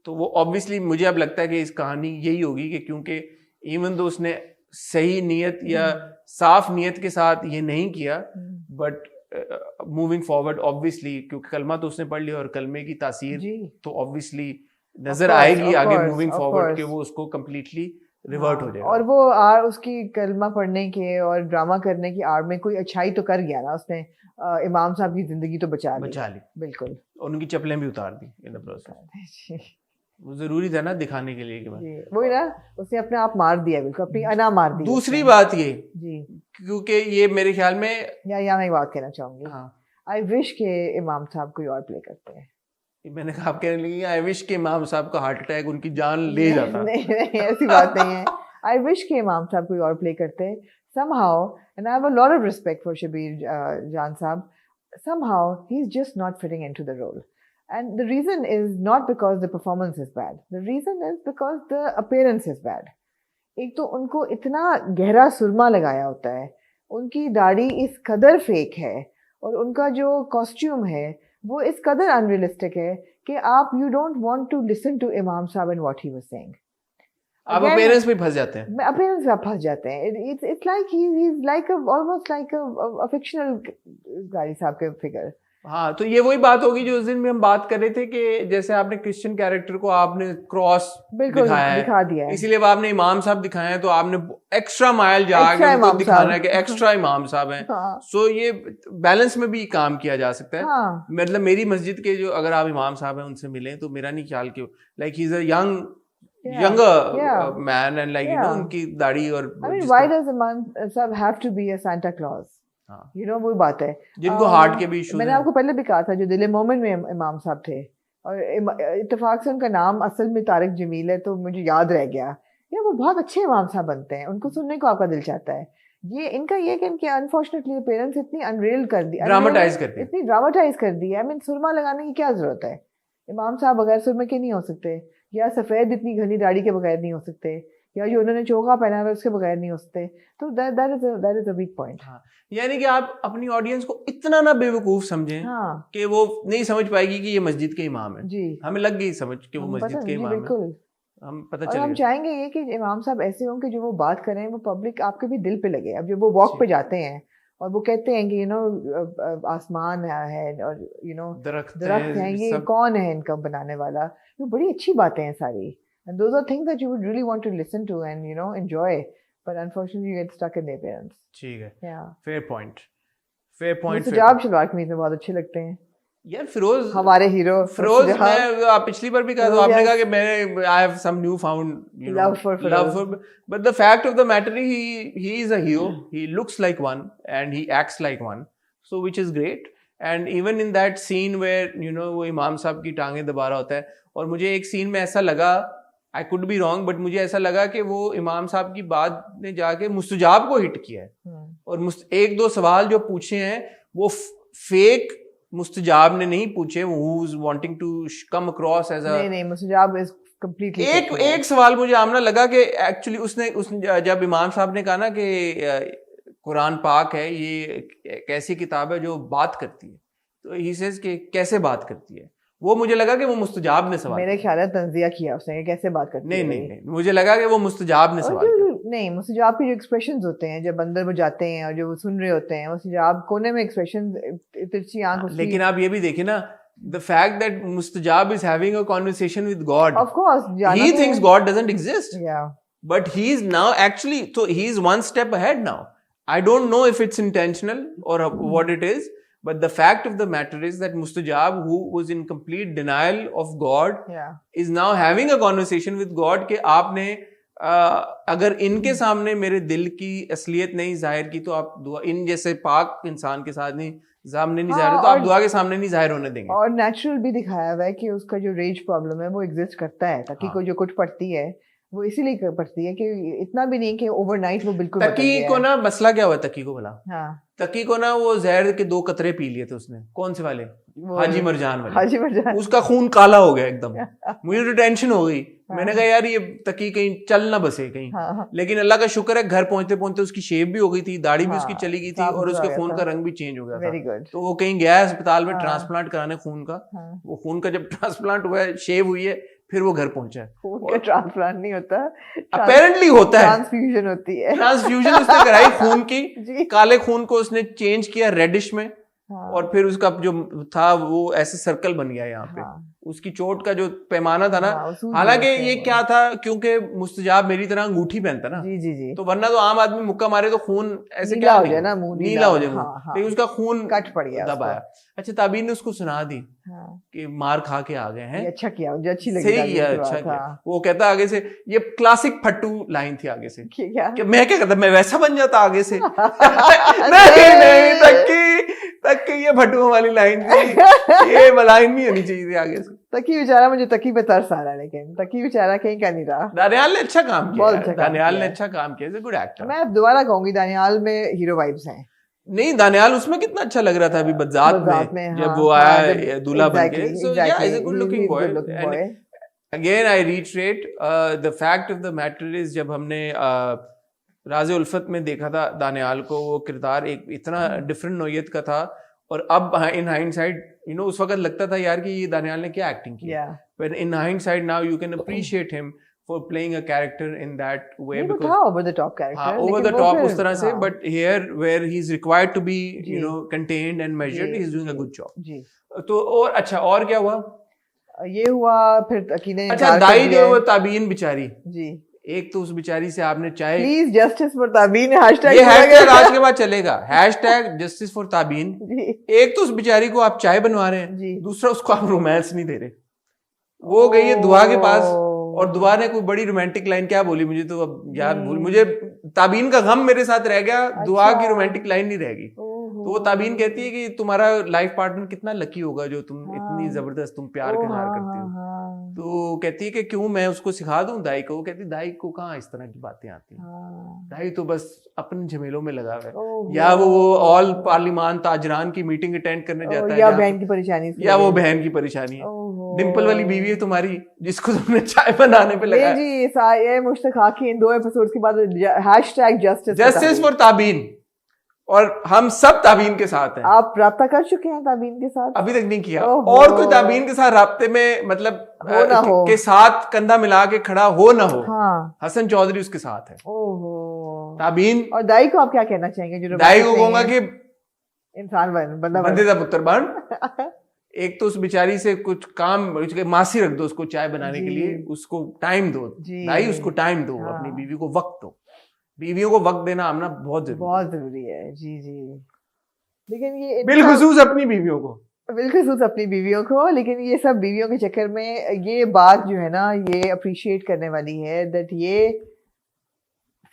S1: तो वो ऑब्वियसली मुझे अब लगता है कि इस कहानी यही होगी कि क्योंकि इवन तो उसने सही नीयत या साफ नीयत के साथ ये नहीं किया, बट मूविंग फॉरवर्ड ऑब्वियसली क्योंकि कलमा तो उसने पढ़ लिया और कलमे की तासीर
S2: जी।
S1: तो ऑब्वियसली नजर
S2: course,
S1: आएगी
S2: of
S1: आगे
S2: course,
S1: moving
S2: of
S1: forward
S2: course.
S1: कि वो उसको कंप्लीटली रिवर्ट हो जाएगा।
S2: और वो उसकी कलमा पढ़ने के और ड्रामा करने की आड़ में कोई अच्छाई तो कर गया ना उसने, इमाम साहब की जिंदगी तो बचा ली। बिल्कुल।
S1: और उनकी चप्पलें भी उतार दी इन द प्रोसेस। वो जरूरी था ना दिखाने के लिए कि
S2: जी, वही ना, उसने अपने आप मार दिया, बिल्कुल अपनी अना मार दी।
S1: दूसरी बात ये,
S2: जी,
S1: क्योंकि ये मेरे ख्याल में
S2: या मैं एक बात कहना चाहूंगी,
S1: हाँ,
S2: आई विश के इमाम साहब कोई और प्ले करते हैं।
S1: मैंने कहा आप कहने लगी आई विश के इमाम साहब का हार्ट अटैक उनकी जान ले जाता।
S2: नहीं नहीं, ऐसी बात नहीं है। आई विश के इमाम साहब कोई और प्ले करते somehow, and I have a lot of respect for Shabir Jan Saab. Somehow he's just not fitting into the role, and the reason is not because the performance is bad. The reason is because the appearance is bad. एक तो उनको इतना गहरा सुरमा लगाया होता है, उनकी दाढ़ी इस कदर फेक है और उनका जो कॉस्ट्यूम है वो इस कदर अनरियलिस्टिक है कि आप you don't want to listen to इमाम साहब and what he was saying.
S1: आप अपीयरेंस पे फंस जाते हैं।
S2: अपीयरेंस पे आप फंस जाते हैं। It's like he is like almost like a fictional गारी साहब के फिगर।
S1: हाँ, तो ये वही बात होगी जो उस दिन में हम बात कर रहे थे कि जैसे आपने क्रिश्चियन कैरेक्टर को आपने क्रॉस दिखाया है,
S2: दिखा दिया है,
S1: इसीलिए आपने इमाम साहब दिखाए हैं, तो आपने एक्स्ट्रा माइल जाके उनको दिखाना है कि एक्स्ट्रा इमाम साहब हैं।
S2: हाँ,
S1: सो ये बैलेंस में भी काम किया जा सकता है।
S2: हाँ,
S1: मतलब मेरी मस्जिद के जो अगर आप इमाम साहब हैं उनसे मिलें तो मेरा नहीं ख्याल कि like he is a younger man and like you know उनकी दाढ़ी और
S2: I mean why does imam साहब have to be a Santa Claus?
S1: हाँ,
S2: You know वो बात है
S1: जिनको हार्ट के भी इश्यूज
S2: मैंने
S1: हैं।
S2: आपको पहले भी कहा था जो दिल मोमिन में इमाम साहब थे और इत्तेफाक से उनका नाम असल में तारिक जमील है तो मुझे याद रह गया। ये वो बहुत अच्छे इमाम साहब बनते हैं, उनको सुनने को आपका दिल चाहता है। ये इनका ये कि इनके अनफॉर्चुनेटली अपीयरेंस इतनी अनरियल कर दी, इतनी ड्रामेटाइज कर दी है। आई मीन सुरमा लगाने की क्या जरूरत है? इमाम साहब बगैर सुरमे के नहीं हो सकते, या सफेद इतनी घनी दाढ़ी के बगैर नहीं हो सकते, या जो उन्होंने चोगा पहना हुआ है उसके बगैर नहीं हंसते, तो that is a weak point.
S1: हाँ, यानी कि आप अपनी ऑडियंस को इतना ना बेवकूफ समझें
S2: हाँ
S1: कि वो नहीं समझ पाएगी कि ये मस्जिद के इमाम है।
S2: जी,
S1: हमें लग गई समझ कि वो
S2: हम
S1: मस्जिद
S2: पता
S1: के
S2: जी
S1: इमाम है,
S2: बिल्कुल।
S1: हम पता
S2: और
S1: चल
S2: हम
S1: गया।
S2: चाहेंगे ये कि इमाम साहब ऐसे हों कि जो वो बात करें वो पब्लिक आपके भी दिल पे लगे। अब जब वो वॉक पे जाते हैं और वो कहते हैं कि आसमान है और
S1: दरख्त
S2: दरख्त हैं, ये
S1: सब
S2: कौन है इनका बनाने वाला, ये बड़ी अच्छी बातें हैं सारी, and those are things that you would really want to listen to and enjoy, but unfortunately you get stuck in the appearance.
S1: ठीक है,
S2: Yeah.
S1: Fair point.
S2: सुजाब शलवार कमीज में बहुत अच्छे लगते हैं
S1: यार फिरोज,
S2: हमारे हीरो
S1: फिरोज मैं आप पिछली बार भी कहा तो आपने कहा कि मैं I have some new found
S2: Love for Feroz.
S1: But the fact of the matter he is a hero, he looks like one and he acts like one, so which is great. And even in that scene where वो इमाम साहब की टांगें दबा रहा होता है, और मुझे एक सीन में ऐसा लगा, I could be wrong but मुझे ऐसा लगा कि वो इमाम साहब की बात ने जाके मुस्तजाब को हिट किया है, और एक दो सवाल जो पूछे हैं वो फेक मुस्तजाब ने नहीं पूछे, who is wanting to come across as a
S2: नहीं मुस्तजाब इज कंप्लीटली
S1: एक सवाल मुझे आमना लगा कि एक्चुअली उसने जब इमाम साहब ने कहा ना कि कुरान पाक है, ये एक ऐसी किताब है जो बात करती है, तो ही सेज कि कैसे बात करती है, वो मुझे लगा कि वो मुस्तजाब ने सवाल
S2: मेरे ख्याल है तंजिया किया उसने, कैसे बात करती है।
S1: नहीं, मुझे लगा कि वो मुस्तजाब ने सवाल किया।
S2: नहीं, मुस्तजाब के जो एक्सप्रेशंस होते हैं जब अंदर वो जाते हैं और जो वो सुन रहे होते हैं, मुस्तजाब कोने में एक्सप्रेशन तिरछी आंख उसकी।
S1: लेकिन आप ये भी देखिए ना, the fact that Mustajab is having a conversation with God,
S2: of course
S1: he thinks God doesn't exist,
S2: yeah,
S1: but he is now actually, so he is one step ahead now. I don't know if it's intentional or what it is, but the fact of the matter is that Mustajab, who was in complete denial of God,
S2: yeah,
S1: is now having a conversation with God कि आपने अगर इनके सामने मेरे दिल की असलियत नहीं जाहिर की तो आप दुआ, इन जैसे पाक इंसान के साथ नहीं सामने नहीं जाहिर हो तो आप दुआ के सामने नहीं जाहिर होने देंगे।
S2: और नेचुरल भी दिखाया हुआ है कि उसका जो रेज प्रॉब्लम है वो एग्जिस्ट करता है, ताकि को जो कुछ पड़ती है वो इसीलिए पड़ती है कि इतना भी नहीं कि ओवरनाइट वो बिल्कुल
S1: तकी को ना मसला क्या हुआ तकी को भला,
S2: हाँ
S1: तकी को ना वो जहर के 2 कतरे पी लिए थे उसने, कौन से वाले, हाजी मरजान वाले,
S2: हाजी मरजान,
S1: उसका खून काला हो गया एकदम। मुझे तो टेंशन हो गई, मैंने कहा यार ये तकी कहीं चल ना बसे कहीं, लेकिन अल्लाह का शुक्र है घर पहुंचते पहुंचते उसकी शेव भी हो गई थी, दाढ़ी भी उसकी चली गई थी और उसके खून का रंग भी चेंज हो गया था। तो वो कहीं गया अस्पताल में ट्रांसप्लांट कराने खून का, वो खून का जब ट्रांसप्लांट हुआ है, शेव हुई है, फिर वो घर पहुंचा है।
S2: खून का ट्रांसप्लांट नहीं होता,
S1: अपेरेंटली होता है,
S2: ट्रांसफ्यूजन होती है।
S1: ट्रांसफ्यूजन उसने कराई खून की, काले खून को उसने चेंज किया रेडिश में, और फिर उसका जो था वो ऐसे सर्कल बन गया यहाँ पे, उसकी चोट का जो पैमाना था ना, हालांकि ये क्या था, क्योंकि मुस्तजाब मेरी तरह अंगूठी पहनता ना,
S2: जी जी जी,
S1: तो वरना तो आम आदमी मुक्का मारे तो खून ऐसे
S2: नीला
S1: क्या
S2: हो जाए ना, मुंह
S1: नीला हो जाए, लेकिन उसका खून
S2: कट पड़ गया,
S1: दबाया। अच्छा, ताबीन ने उसको सुना दी कि मार खा के आ गए हैं,
S2: अच्छा किया, मुझे अच्छी लगी,
S1: सही किया, अच्छा किया। वो कहता आगे से, ये क्लासिक फट्टू लाइन थी आगे से, कि मैं क्या करता, मैं वैसा बन जाता आगे से। नहीं तकी ये भट्टुओं वाली लाइन थी, ये लाइन नहीं होनी चाहिए थी आगे से।
S2: तकी बेचारा, मुझे तकी पे तरस आ रहा है, लेकिन तकी बेचारा कहीं का नहीं रहा।
S1: दानियाल ने अच्छा काम किया, दानियाल ने अच्छा काम किया, इज अ गुड एक्टर।
S2: मैं अब दोबारा कहूंगी दानियाल में हीरो वाइब्स हैं।
S1: नहीं, दानियाल उसमें कितना अच्छा लग रहा था अभी बज़ात में जब वो आया दूल्हा बनके, सो या is a good looking boy. Again I retreat the fact of the matter is, जब हमने राज़े उल्फत में देखा था दानियाल को, वो किरदार एक इतना डिफरेंट नौयत का था, और अब इन हाइंडसाइट उस वक्त लगता था यार कि ये दानियाल ने क्या एक्टिंग की, but in hindsight now you can appreciate him for playing a character in that way, because
S2: over the top character,
S1: over the top उस तरह से, but here where he's required to be contained and measured, he's doing a good job जी। तो और अच्छा, और क्या हुआ,
S2: ये हुआ फिर तकीने,
S1: अच्छा दाई जो वो ताबीन बेचारी
S2: जी,
S1: एक तो उस बेचारी से आपने चाहे
S2: प्लीज जस्टिस फॉर ताबीन हैशटैग,
S1: ये हैशटैग आज के बाद चलेगा, हैशटैग जस्टिस फॉर ताबीन। एक तो उस बेचारी को आप चाय बनवा रहे हैं, दूसरा उसको आप रोमांस नहीं दे रहे। वो गई है दुआ के पास, और दुआ ने कोई बड़ी रोमांटिक लाइन क्या बोली, मुझे तो अब याद भूल, मुझे ताबीन का गम मेरे साथ रह गया, दुआ की रोमांटिक लाइन नहीं रहेगी। तो वो ताबीन कहती है कि तुम्हारा लाइफ पार्टनर कितना लकी होगा जो तुम इतनी जबरदस्त तुम प्यार के इजहार करती हो। तो कहती है कि क्यों मैं उसको सिखा दूं दाई को। वो कहती है दाई को कहाँ इस तरह की बातें आती हैं, दाई तो बस अपने झमेलों में लगा हुआ है। या वो ऑल पार्लिमान ताजरान की मीटिंग अटेंड करने जाता है,
S2: या बहन की परेशानी,
S1: या वो बहन की परेशानी है। डिम्पल वाली बीवी है तुम्हारी जिसको तुमने चाय बनाने पे लगाया।
S2: जी ये मुश्ताक की इन 2 एपिसोड्स के बाद हैशटैग
S1: जस्टिस फॉर ताबीन, और हम सब ताबीन के साथ हैं।
S2: आप राब्ता कर चुके हैं ताबीन के साथ?
S1: अभी तक नहीं किया। और कोई ताबीन के साथ राब्ते में मतलब
S2: हो ना हो,
S1: के साथ कंधा मिला के खड़ा हो ना हो।
S2: हाँ।
S1: हसन चौधरी उसके साथ है।
S2: ओहो
S1: ताबीन।
S2: और दाई को आप क्या कहना चाहेंगे? जो
S1: दाई को कहूंगा कि
S2: इंसान बन,
S1: बंदे दा पुत्र बन। एक तो उस बेचारी से कुछ काम, मासी रख दो उसको चाय बनाने के लिए, उसको टाइम दो दाई, उसको टाइम दो, अपनी बीवी को वक्त दो। बीवियों को वक्त देना हमना बहुत
S2: जरूरी है। जी जी। लेकिन ये
S1: बिलखुसूस अपनी बीवियों को,
S2: बिलखुसूस अपनी बीवियों को, लेकिन ये सब बीवियों के चक्कर में ये बात जो है ना, ये अप्रिशिएट करने वाली है दैट ये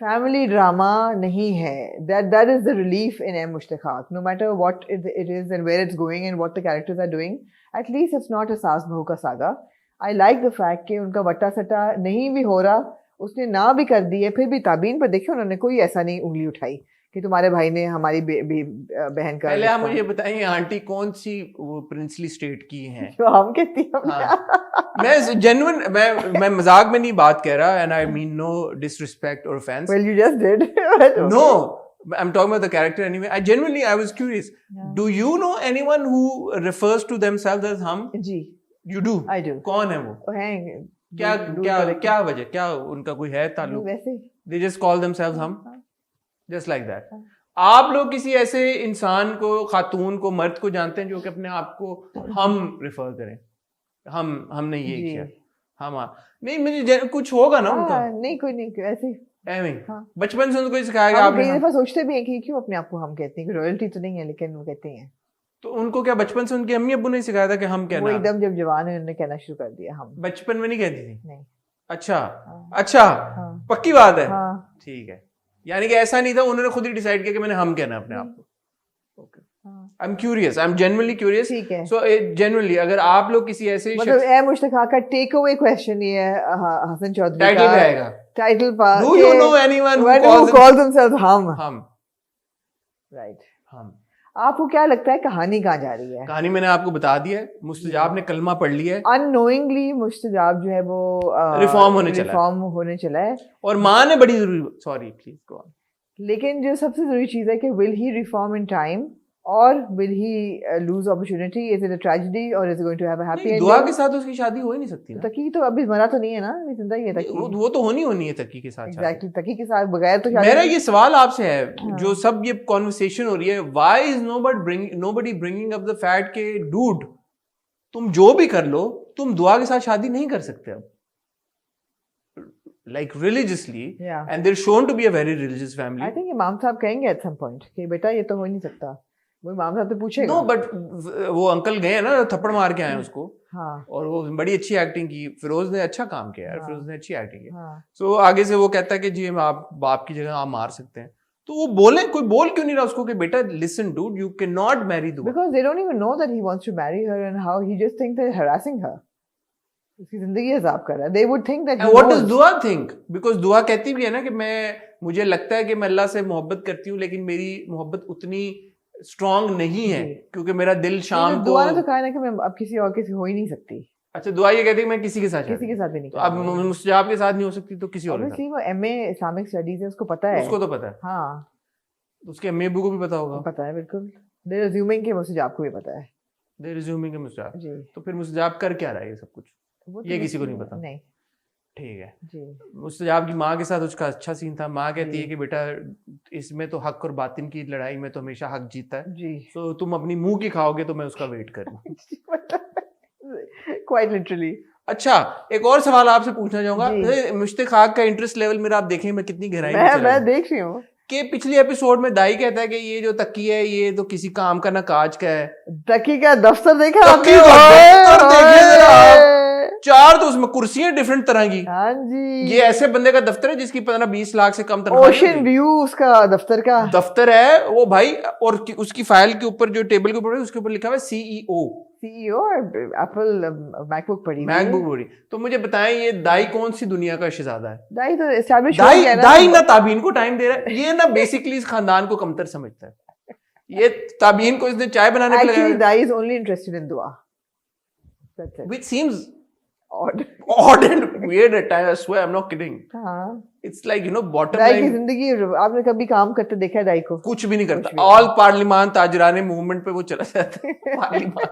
S2: फैमिली ड्रामा नहीं है। That is the relief in M Mushtaq. No matter what it is and where it's going and what the characters are doing, at least it's not a सास बहू का saga. I like the fact कि उनका वट्टा सट्टा नहीं भी हो रहा, उसने ना भी कर दी है, फिर भी ताबीन पर देखिए उन्होंने कोई ऐसा नहीं उंगली उठाई कि तुम्हारे भाई ने हमारी बहन का।
S1: पहले आप मुझे बताइए आंटी कौन सी वो प्रिंसली स्टेट की हैं?
S2: जो हम कहती हैं।
S1: मैं जेन्युइन, मैं मजाक में नहीं बात कह रहा, and I mean no disrespect और offence.
S2: Well you just did.
S1: No, I'm talking about the character anyway. I was curious. Yeah. Do you know anyone who refers to themselves as hum?
S2: जी।
S1: You do?
S2: I do.
S1: कौन है वो?
S2: हैं
S1: क्या वजह, क्या उनका कोई है ताल्लुक?
S2: वैसे
S1: They just call themselves hum, just like that. आप लोग किसी ऐसे इंसान को, खातून को, मर्द को जानते हैं जो कि अपने आप को हम रेफर करें? हमने ये किया, हम नहीं, मुझे कुछ होगा ना उनका?
S2: नहीं, कोई नहीं ऐसे
S1: बचपन से उनको सिखाया गया।
S2: आप कई दफा सोचते भी हैं कि क्यों अपने आप को हम कहते हैं, कि रॉयल्टी तो नहीं है लेकिन वो कहते हैं।
S1: तो उनको क्या बचपन से उनके अम्मी अब्बू ने सिखाया था कि हम कहना?
S2: वो एकदम जब जवान है उन्होंने कहना शुरू कर दिया हम।
S1: बचपन में नहीं कहती थी?
S2: नहीं।
S1: अच्छा, अच्छा, पक्की बात है। ठीक है, यानी कि ऐसा नहीं था, उन्होंने खुद ही डिसाइड किया कि मैंने हम कहना अपने आप को। Okay, I am curious, I am genuinely curious.
S2: ठीक है।
S1: सो जेन्युइनली अगर आप लोग किसी ऐसे
S2: मतलब ए मुश्ताक का टेक अवे क्वेश्चन ये है हसन चौधरी का
S1: टाइटल पे आएगा।
S2: टाइटल पर
S1: do you know anyone
S2: who calls himself हम? राइट, हम। आपको क्या लगता है कहानी कहाँ जा रही है?
S1: कहानी मैंने आपको बता दी है, मुस्तजाब ने कलमा पढ़ लिया है।
S2: अननोइंगली मुस्तजाब जो है वो
S1: रिफॉर्म
S2: होने चला है,
S1: और माँ ने बड़ी जरूरी, सॉरी प्लीज गो ऑन।
S2: लेकिन जो सबसे जरूरी चीज है कि will he reform in time और will he lose opportunity? Is it a tragedy और is going to have a happy ending?
S1: Dua के साथ उसकी शादी हो ही नहीं सकती ना।
S2: तकी तो अभी मरा तो नहीं है ना, जिंदा ही है तकी।
S1: वो तो होनी है तकी के साथ।
S2: एग्जैक्टली, तकी के साथ बगैर तो शादी।
S1: मेरा ये सवाल आपसे है, जो सब ये कॉन्वर्सेशन हो रही है, why is nobody bringing up the fact के डूड, तुम जो भी कर लो, तुम दुआ के साथ शादी नहीं कर सकते अब, like religiously, and they're shown to be a very religious family.
S2: I think इमाम साहब कहेंगे at some point कि बेटा ये तो हो ही नहीं सकता। वो इमाम साहब तो पूछेगा।
S1: No, but वो अंकल गए हैं ना, थप्पड़ मार के आए उसको।
S2: हाँ।
S1: और वो बड़ी अच्छी एक्टिंग की, फिरोज ने अच्छा काम किया यार। फिरोज ने अच्छी एक्टिंग की।
S2: हाँ।
S1: So आगे से वो कहता है कि जी आप बाप की जगह आप मार सकते हैं, तो वो बोले, कोई बोल क्यों नहीं रहा उसको कि बेटा listen dude, you cannot marry Dua.
S2: Because they don't even know that he wants to marry her and how he just thinks they're harassing her. उसकी जिंदगी अजाब कर रहा है। They would think that.
S1: And what does Dua think? Because Dua कहती भी है ना कि मुझे लगता है कि मैं अल्लाह से मोहब्बत करती हूँ, लेकिन मेरी मोहब्बत उतनी स्ट्रांग नहीं है क्योंकि मेरा दिल शाम को।
S2: दुआ ने तो कहा ना कि मैं अब किसी और के हो ही नहीं सकती।
S1: अच्छा, दुआ ये कहती है मैं किसी के साथ
S2: भी नहीं।
S1: तो अब मुस्तजाब के साथ नहीं हो सकती तो किसी और के
S2: साथ। वो एमए इस्लामिक स्टडीज है, उसको पता है।
S1: उसको तो पता है।
S2: हाँ,
S1: उसके अम्मी अब्बू को भी पता होगा।
S2: पता है बिल्कुल। They're assuming कि मुस्तजाब को भी पता है।
S1: They're assuming कि मुस्तजाब।
S2: जी।
S1: तो फिर मुस्तजाब कर क्या रहा है ये सब कुछ? ये किसी को नहीं पता।
S2: नहीं।
S1: ठीक है
S2: जी।
S1: मुस्तजाब की माँ के साथ उसका अच्छा सीन था। माँ कहती है कि बेटा इसमें तो हक और बातिन की लड़ाई में तो हमेशा हक जीता है
S2: जी।
S1: तो तुम अपनी मुंह की खाओगे तो मैं उसका वेट करूँ।
S2: Quite literally.
S1: अच्छा, एक और सवाल आपसे पूछना चाहूंगा। मुश्ताक का इंटरेस्ट लेवल मेरा आप देखें मैं कितनी गहराई में
S2: मैं देख रही हूँ
S1: कि पिछले एपिसोड में दाई कहता है कि ये जो तकी है ये तो किसी काम का ना काज का है।
S2: तकी का दफ्तर देखा?
S1: 4 तो उसमें कुर्सियां डिफरेंट तरह की।
S2: हाँ जी,
S1: ये ऐसे बंदे का दफ्तर है जिसकी 15-20 लाख से कम तनख्वाह नहीं
S2: ओशन
S1: होती।
S2: व्यू उसका दफ्तर का।
S1: दफ्तर है वो भाई, और उसकी फाइल के ऊपर जो टेबल के ऊपर है उसके ऊपर लिखा हुआ है सीईओ।
S2: सीईओ एप्पल मैकबुक पड़ी हुई है।
S1: मैकबुक बड़ी। तो मुझे बताएं ये दाई कौन सी दुनिया का शहजादा है?
S2: दाई तो एस्टैब्लिश हो
S1: दाई
S2: गया ना।
S1: दाई ना ताबीन को टाइम दे रहा है, ये ना बेसिकली इस खानदान को कमतर समझता है। ये ताबीन को इसने चाय बनाने पे
S2: Actually,
S1: लगाया,
S2: दाई is only interested in dua. That's it.
S1: which seems
S2: Odd.
S1: odd and weird at times. I swear, I'm not kidding.
S2: हाँ,
S1: It's like, bottom
S2: दाई की
S1: line
S2: जिंदगी आपने कभी काम करते देखा है दाई को?
S1: कुछ भी नहीं
S2: कुछ
S1: करता।
S2: भी नहीं।
S1: ऑल पार्लिमान ताजराने मूवमेंट पे वो चला जाता है। पार्लिमान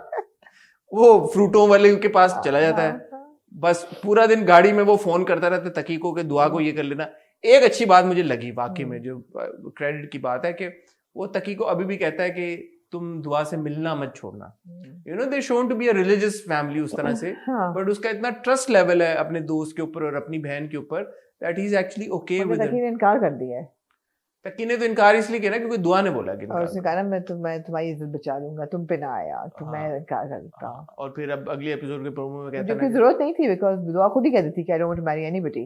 S1: वो फ्रूटों वाले के पास चला जाता है।
S2: हाँ,
S1: बस पूरा दिन गाड़ी में वो फोन करता रहता है तकी को कि दुआ को ये कर लेना। एक अच्छी बात मुझे लगी वाकई में, जो क्रेडिट की बात है, कि वो तकी को अभी भी कहता है कि तुम दुआ से मिलना मत छोड़ना। They shown to be a religious family उस तरह से,
S2: हाँ।
S1: बट उसका इतना ट्रस्ट लेवल है अपने दोस्त के ऊपर और अपनी बहन के ऊपर that he is actually okay
S2: मगर
S1: विद
S2: तकी ने इनकार कर दिया है
S1: तकी ने तो इनकार इसलिए किया ना क्योंकि दुआ ने बोला कि
S2: और
S1: इनकार
S2: उसने कहा ना मैं तुम्हारी इज्जत बचा लूंगा, तुम पे ना आया तो मैं इनकार करता हूँ।
S1: और फिर अब अगले एपिसोड के प्रोमो में कहता
S2: जो
S1: है
S2: कि
S1: ना
S2: जरूरत नहीं थी बिकॉज दुआ खुद ही कहती थी कि I don't want to marry anybody,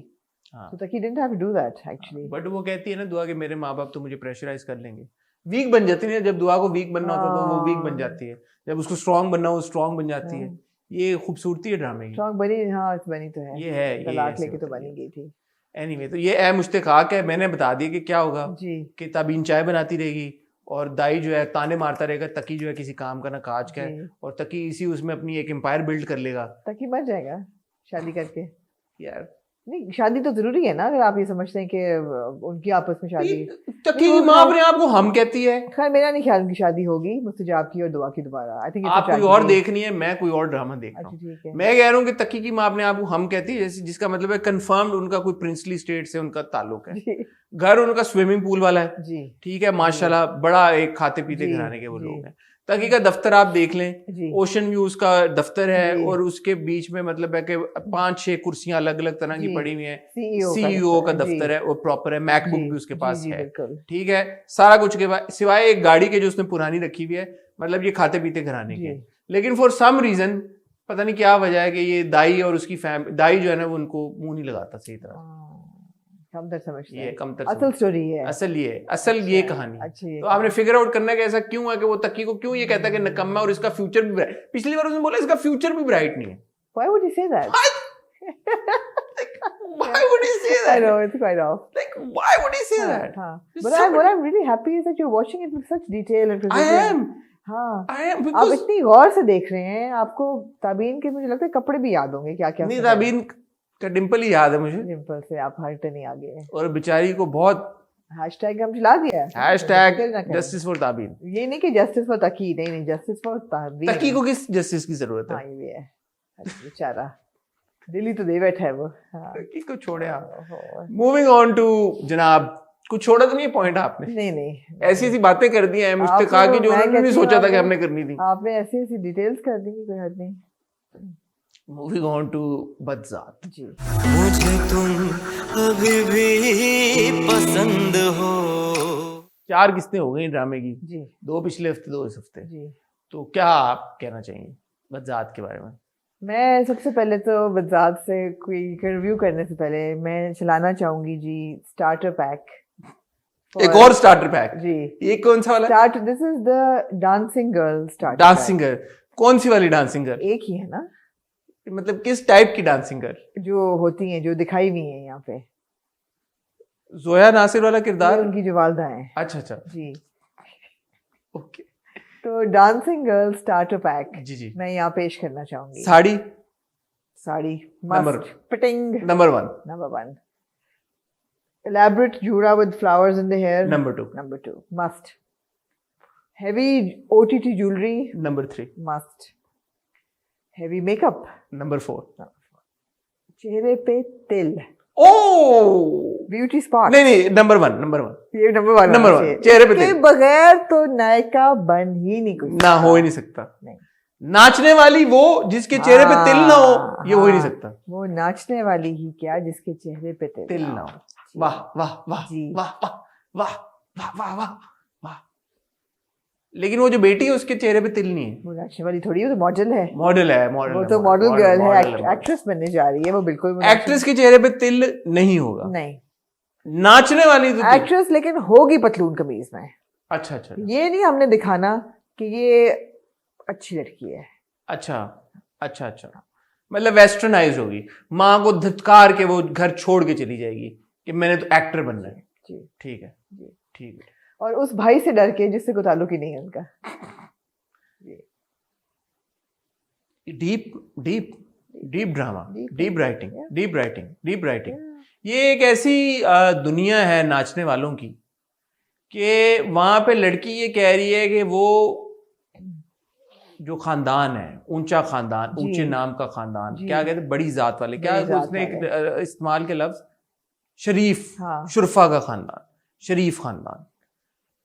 S1: हाँ,
S2: so Taqi didn't have to do that actually.
S1: But वो कहती है ना दुआ के मेरे माँ बाप तो मुझे प्रेशराइज कर लेंगे। वीक बन जाती है, जब दुआ को वीक बनना होता है तो वो वीक बन जाती है, जब उसको स्ट्रांग बनना हो स्ट्रांग बन जाती है। ये खूबसूरती है ड्रामे की।
S2: स्ट्रांग बनी, हाँ बनी तो है,
S1: ये है, ये
S2: तलाक
S1: ऐसे
S2: लेके तो
S1: होता है।
S2: बनी गई थी।
S1: एनीवे तो ये है मुश्ताक है, मैंने बता दिया कि क्या होगा
S2: जी
S1: कि ताबीन चाय बनाती रहेगी और दाई जो है ताने मारता रहेगा, तकी जो है किसी काम का ना काज का है,
S2: जी।
S1: और तकी इसी उसमें अपनी एक एम्पायर बिल्ड कर लेगा।
S2: तकी मर जाएगा शादी करके।
S1: यार
S2: नहीं, शादी तो जरूरी है ना, अगर आप ये समझते हैं कि उनकी आपस में शादी।
S1: तकी की माँ अपने आप को हम कहती है।
S2: खैर मेरा नहीं ख्याल उनकी शादी होगी, मुस्तजाब की और दुआ की दोबारा। आई थिंक
S1: आप कोई और देखनी है, मैं कोई और ड्रामा देख रहा
S2: अच्छा
S1: हूँ।
S2: ठीक है।
S1: मैं कह रहा हूँ कि तकी की माँ अपने आप को हम कहती है, जैसे जिसका मतलब है कंफर्म्ड उनका कोई प्रिंसली स्टेट से उनका ताल्लुक है।
S2: जी
S1: घर उनका स्विमिंग पूल वाला है,
S2: जी
S1: ठीक है, माशाल्लाह बड़ा एक खाते पीते
S2: जी,
S1: घराने के वो
S2: जी।
S1: लोग हैं। तकी का दफ्तर आप देख लें,
S2: जी
S1: ओशन व्यू उसका दफ्तर है,
S2: जी।
S1: और उसके बीच में मतलब है कि 5-6 कुर्सियां अलग अलग तरह की
S2: जी।
S1: पड़ी हुई हैं।
S2: सीईओ
S1: सीईओ का
S2: जी,
S1: दफ्तर है, वो प्रॉपर है, मैकबुक
S2: जी,
S1: भी उसके
S2: जी,
S1: पास
S2: जी,
S1: है,
S2: बिल्कुल
S1: ठीक है, सारा कुछ के बाद सिवाय एक गाड़ी के जो उसने पुरानी रखी हुई है, मतलब ये खाते पीते घराने के।
S2: जी।
S1: लेकिन फॉर सम रीजन पता नहीं क्या वजह है कि ये दाई और उसकी दाई जो है ना वो उनको मुंह नहीं लगाता सही तरह।
S2: कम तर समझते
S1: ये
S2: हैं।
S1: कमतर
S2: असल स्टोरी है।
S1: असल ये कहानी है।
S2: अच्छा ये
S1: तो आपने फिगर आउट करना है कि ऐसा क्यों है कि वो तकी को क्यों ये कहता है कि नकम्मा और इसका फ्यूचर भी ब्राइट। पिछली बार उसने बोला इसका फ्यूचर भी ब्राइट नहीं है।
S2: Why would he say that?
S1: Why would he say
S2: I
S1: that?
S2: know it's quite off.
S1: Like why would he say that?
S2: हाँ,
S1: Just
S2: but what I'm really happy is that you're watching it with such detail and
S1: I
S2: precision.
S1: am
S2: हाँ,
S1: आप
S2: आप इतनी गौर से देख रहे हैं, आपको ताबीन के मुझे लगता है कपड़े भी याद होंगे क्या क्या।
S1: नहीं, ताबीन का डिंपल ही याद है मुझे,
S2: डिंपल से आप हर टन ही आ गए।
S1: और बेचारी को बहुत
S2: हैशटैग हम चला दिया है।
S1: हैशटैग
S2: फिक्र ना करें।
S1: Justice for Tabeen.
S2: ये नहीं कि जस्टिस फॉर तकी, नहीं जस्टिस फॉर ताबीन।
S1: तकी को किस जस्टिस की जरूरत
S2: हाँ
S1: है?
S2: ये भी है, बेचारा दिल्ली तो दे बैठा है वो। हाँ।
S1: तकी को छोड़े आप।
S2: ओहो।
S1: मूविंग ऑन टू जनाब, कुछ छोड़ा तो नहीं पॉइंट आपने?
S2: नहीं
S1: ऐसी ऐसी बातें कर दी हैं मुश्ताक की जो
S2: मैं
S1: उन्होंने नहीं
S2: कहती
S1: सोचा
S2: हूँ
S1: था कि
S2: आपने-
S1: हमने करनी थी।
S2: आपने ऐसी ऐसी डिटेल्स कर दी कि कोई हद नहीं।
S1: Moving on to Badzaat.
S2: जी
S4: मुझे तुम अभी भी पसंद हो।
S1: 4 किस्तें हो गई ड्रामे की,
S2: जी
S1: 2 पिछले हफ्ते 2 इस हफ्ते।
S2: जी।
S1: तो क्या आप कहना चाहेंगे बदजात के बारे में?
S2: मैं सबसे पहले तो बजाज से कोई रिव्यू करने से पहले मैं चलाना चाहूंगी जी स्टार्टर पैक।
S1: एक और स्टार्टर पैक।
S2: जी
S1: ये कौन सा वाला?
S2: Start, this is the dancing girl starter.
S1: Dancing girl. कौन सी वाली डांसिंग गर्ल?
S2: एक ही है ना,
S1: मतलब किस टाइप की डांसिंग गर्ल?
S2: जो होती हैं, जो दिखाई हुई हैं यहाँ पे।
S1: जोया नासिर वाला
S2: ये
S1: किरदार?
S2: उनकी जो वालदा हैं।
S1: अच्छा अच्छा,
S2: जी
S1: ओके,
S2: तो डांसिंग गर्ल स्टार्टर पैक
S1: जी जी।
S2: मैं यहाँ पेश करना चाहूंगी।
S1: Sari
S2: sari
S1: number-
S2: must fitting
S1: number 1,
S2: number 1, elaborate jura with flowers in the hair
S1: number 2,
S2: number 2, must, heavy OTT jewelry
S1: number 3,
S2: must, heavy makeup,
S1: number 4।
S2: चेहरे पे तिल,
S1: ओ
S2: ब्यूटी स्पॉट,
S1: नहीं नहीं, नंबर 1, नंबर 1
S2: ये नंबर 1
S1: नंबर 1 चेहरे पे
S2: के
S1: तिल
S2: बगैर तो नायका बन ही नहीं कुछ
S1: ना हो ही नहीं सकता।
S2: नहीं।
S1: नाचने वाली वो जिसके चेहरे पे तिल ना हो, ये हो ही नहीं सकता।
S2: वो नाचने वाली ही क्या जिसके चेहरे पे तिल
S1: तिल ना हो। वाह वाह वाह
S2: जी।
S1: वाह वाह वाह वाह वाह वाह वाह। लेकिन वो जो बेटी है उसके चेहरे पे तिल नहीं है।
S2: वो नाचने वाली थोड़ी, वो तो मॉडल है,
S1: मॉडल है, मॉडल
S2: वो
S1: है,
S2: तो मॉडल गर्ल है,
S1: मॉडल।
S2: एक्ट्रेस बनने जा रही है वो, बिल्कुल
S1: एक्ट्रेस के चेहरे पे तिल नहीं होगा,
S2: नहीं,
S1: नाचने वाली तो तिल।
S2: एक्ट्रेस लेकिन होगी पतलून कमीज में।
S1: अच्छा अच्छा
S2: ये नहीं हमने दिखाना कि ये अच्छी लड़की है।
S1: अच्छा अच्छा अच्छा, मतलब वेस्टर्नाइज होगी, माँ को धत्कार के वो घर छोड़ के चली जाएगी कि मैंने तो एक्टर बनना है।
S2: जी
S1: ठीक है,
S2: जी।
S1: ठीक है।
S2: और उस भाई से डर के जिससे कोई ताल्लुक ही नहीं है उनका।
S1: Deep deep deep drama, deep writing,
S2: yeah.
S1: Deep writing, deep writing. ये एक ऐसी दुनिया है नाचने वालों की कि वहां पे लड़की ये कह रही है कि वो जो खानदान है, ऊंचा खानदान,
S2: जी।
S1: ऊंचे नाम का खानदान,
S2: जी।
S1: क्या कहते हैं, बड़ी जात वाले, क्या
S2: बड़ी जात
S1: उसने एक
S2: वाले।
S1: इस्तेमाल के लफ्ज शरीफ,
S2: हाँ।
S1: शुरफा का खानदान, शरीफ खानदान।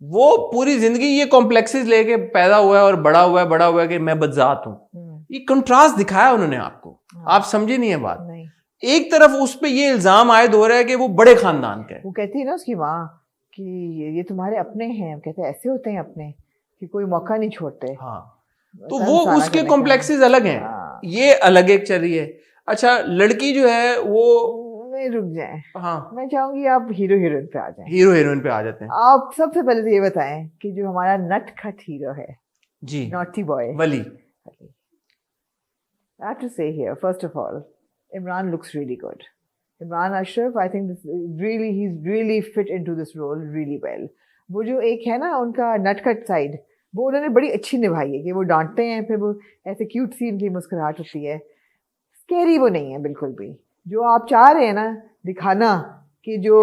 S1: वो पूरी जिंदगी ये कॉम्प्लेक्सेस लेके पैदा हुआ है और बड़ा हुआ है कि मैं बदजात हूं। ये कंट्रास्ट दिखाया उन्होंने आपको, आप समझे नहीं है बात।
S2: नहीं,
S1: एक तरफ उस पे ये इल्जाम आयद हो रहा है कि वो बड़े खानदान का है।
S2: वो कहती है ना उसकी माँ कि ये तुम्हारे अपने हैं, कहते हैं ऐसे होते हैं अपने कि कोई मौका नहीं छोड़ते।
S1: हाँ, तो
S2: तन
S1: वो
S2: सारा
S1: उसके
S2: करने का।
S1: कॉम्प्लेक्सेस अलग हैं,
S2: हाँ।
S1: ये अलग एक चल रही है। अच्छा, लड़की जो है वो,
S2: नहीं, रुक जाए,
S1: हाँ,
S2: मैं चाहूंगी आप हीरो हीरोइन पे आ जाएं।
S1: हीरो हीरोइन पे आ जाते हैं।
S2: आप सबसे पहले तो ये बताएं कि जो हमारा नटखट हीरो है,
S1: जी,
S2: naughty boy,
S1: Wali.
S2: I have to say here, first of all, Imran looks really good. Imran Ashraf, I think he's really fit into this role really well. वो जो एक है ना उनका नटखट साइड, वो उन्होंने बड़ी अच्छी निभाई है कि वो डांटते हैं, फिर वो ऐसे क्यूट सी उनकी मुस्कुराहट होती है, स्केरी वो नहीं है बिल्कुल भी। जो आप चाह रहे हैं ना दिखाना कि जो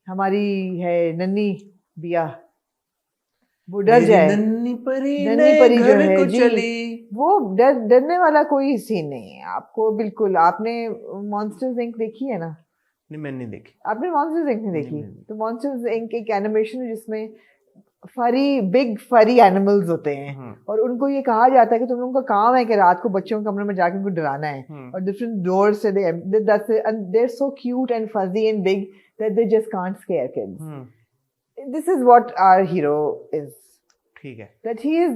S2: हमारी है नन्ही बिया वो डर जाए,
S1: नन्ही परी
S2: जो है
S1: को
S2: जी,
S1: चली,
S2: वो डरने वाला कोई सीन नहीं है आपको बिल्कुल। आपने मॉन्स्टर्स इंक देखी है ना?
S1: नहीं, मैंने नहीं देखी।
S2: आपने मॉन्स्टर्स इंक नहीं देखी?
S1: नहीं।
S2: तो मॉन्स्टर्स इंक एक एनिमेशन है जिसमें बिग फरी एनिमल्स होते हैं और उनको ये कहा जाता है कि तुम लोगों का काम है कि रात को बच्चों के कमरे में जाके उनको डराना है और डिफरेंट डोर्स से they're so cute and fuzzy and big that they just can't scare kids. This is what our hero is.
S1: ठीक है,
S2: That he is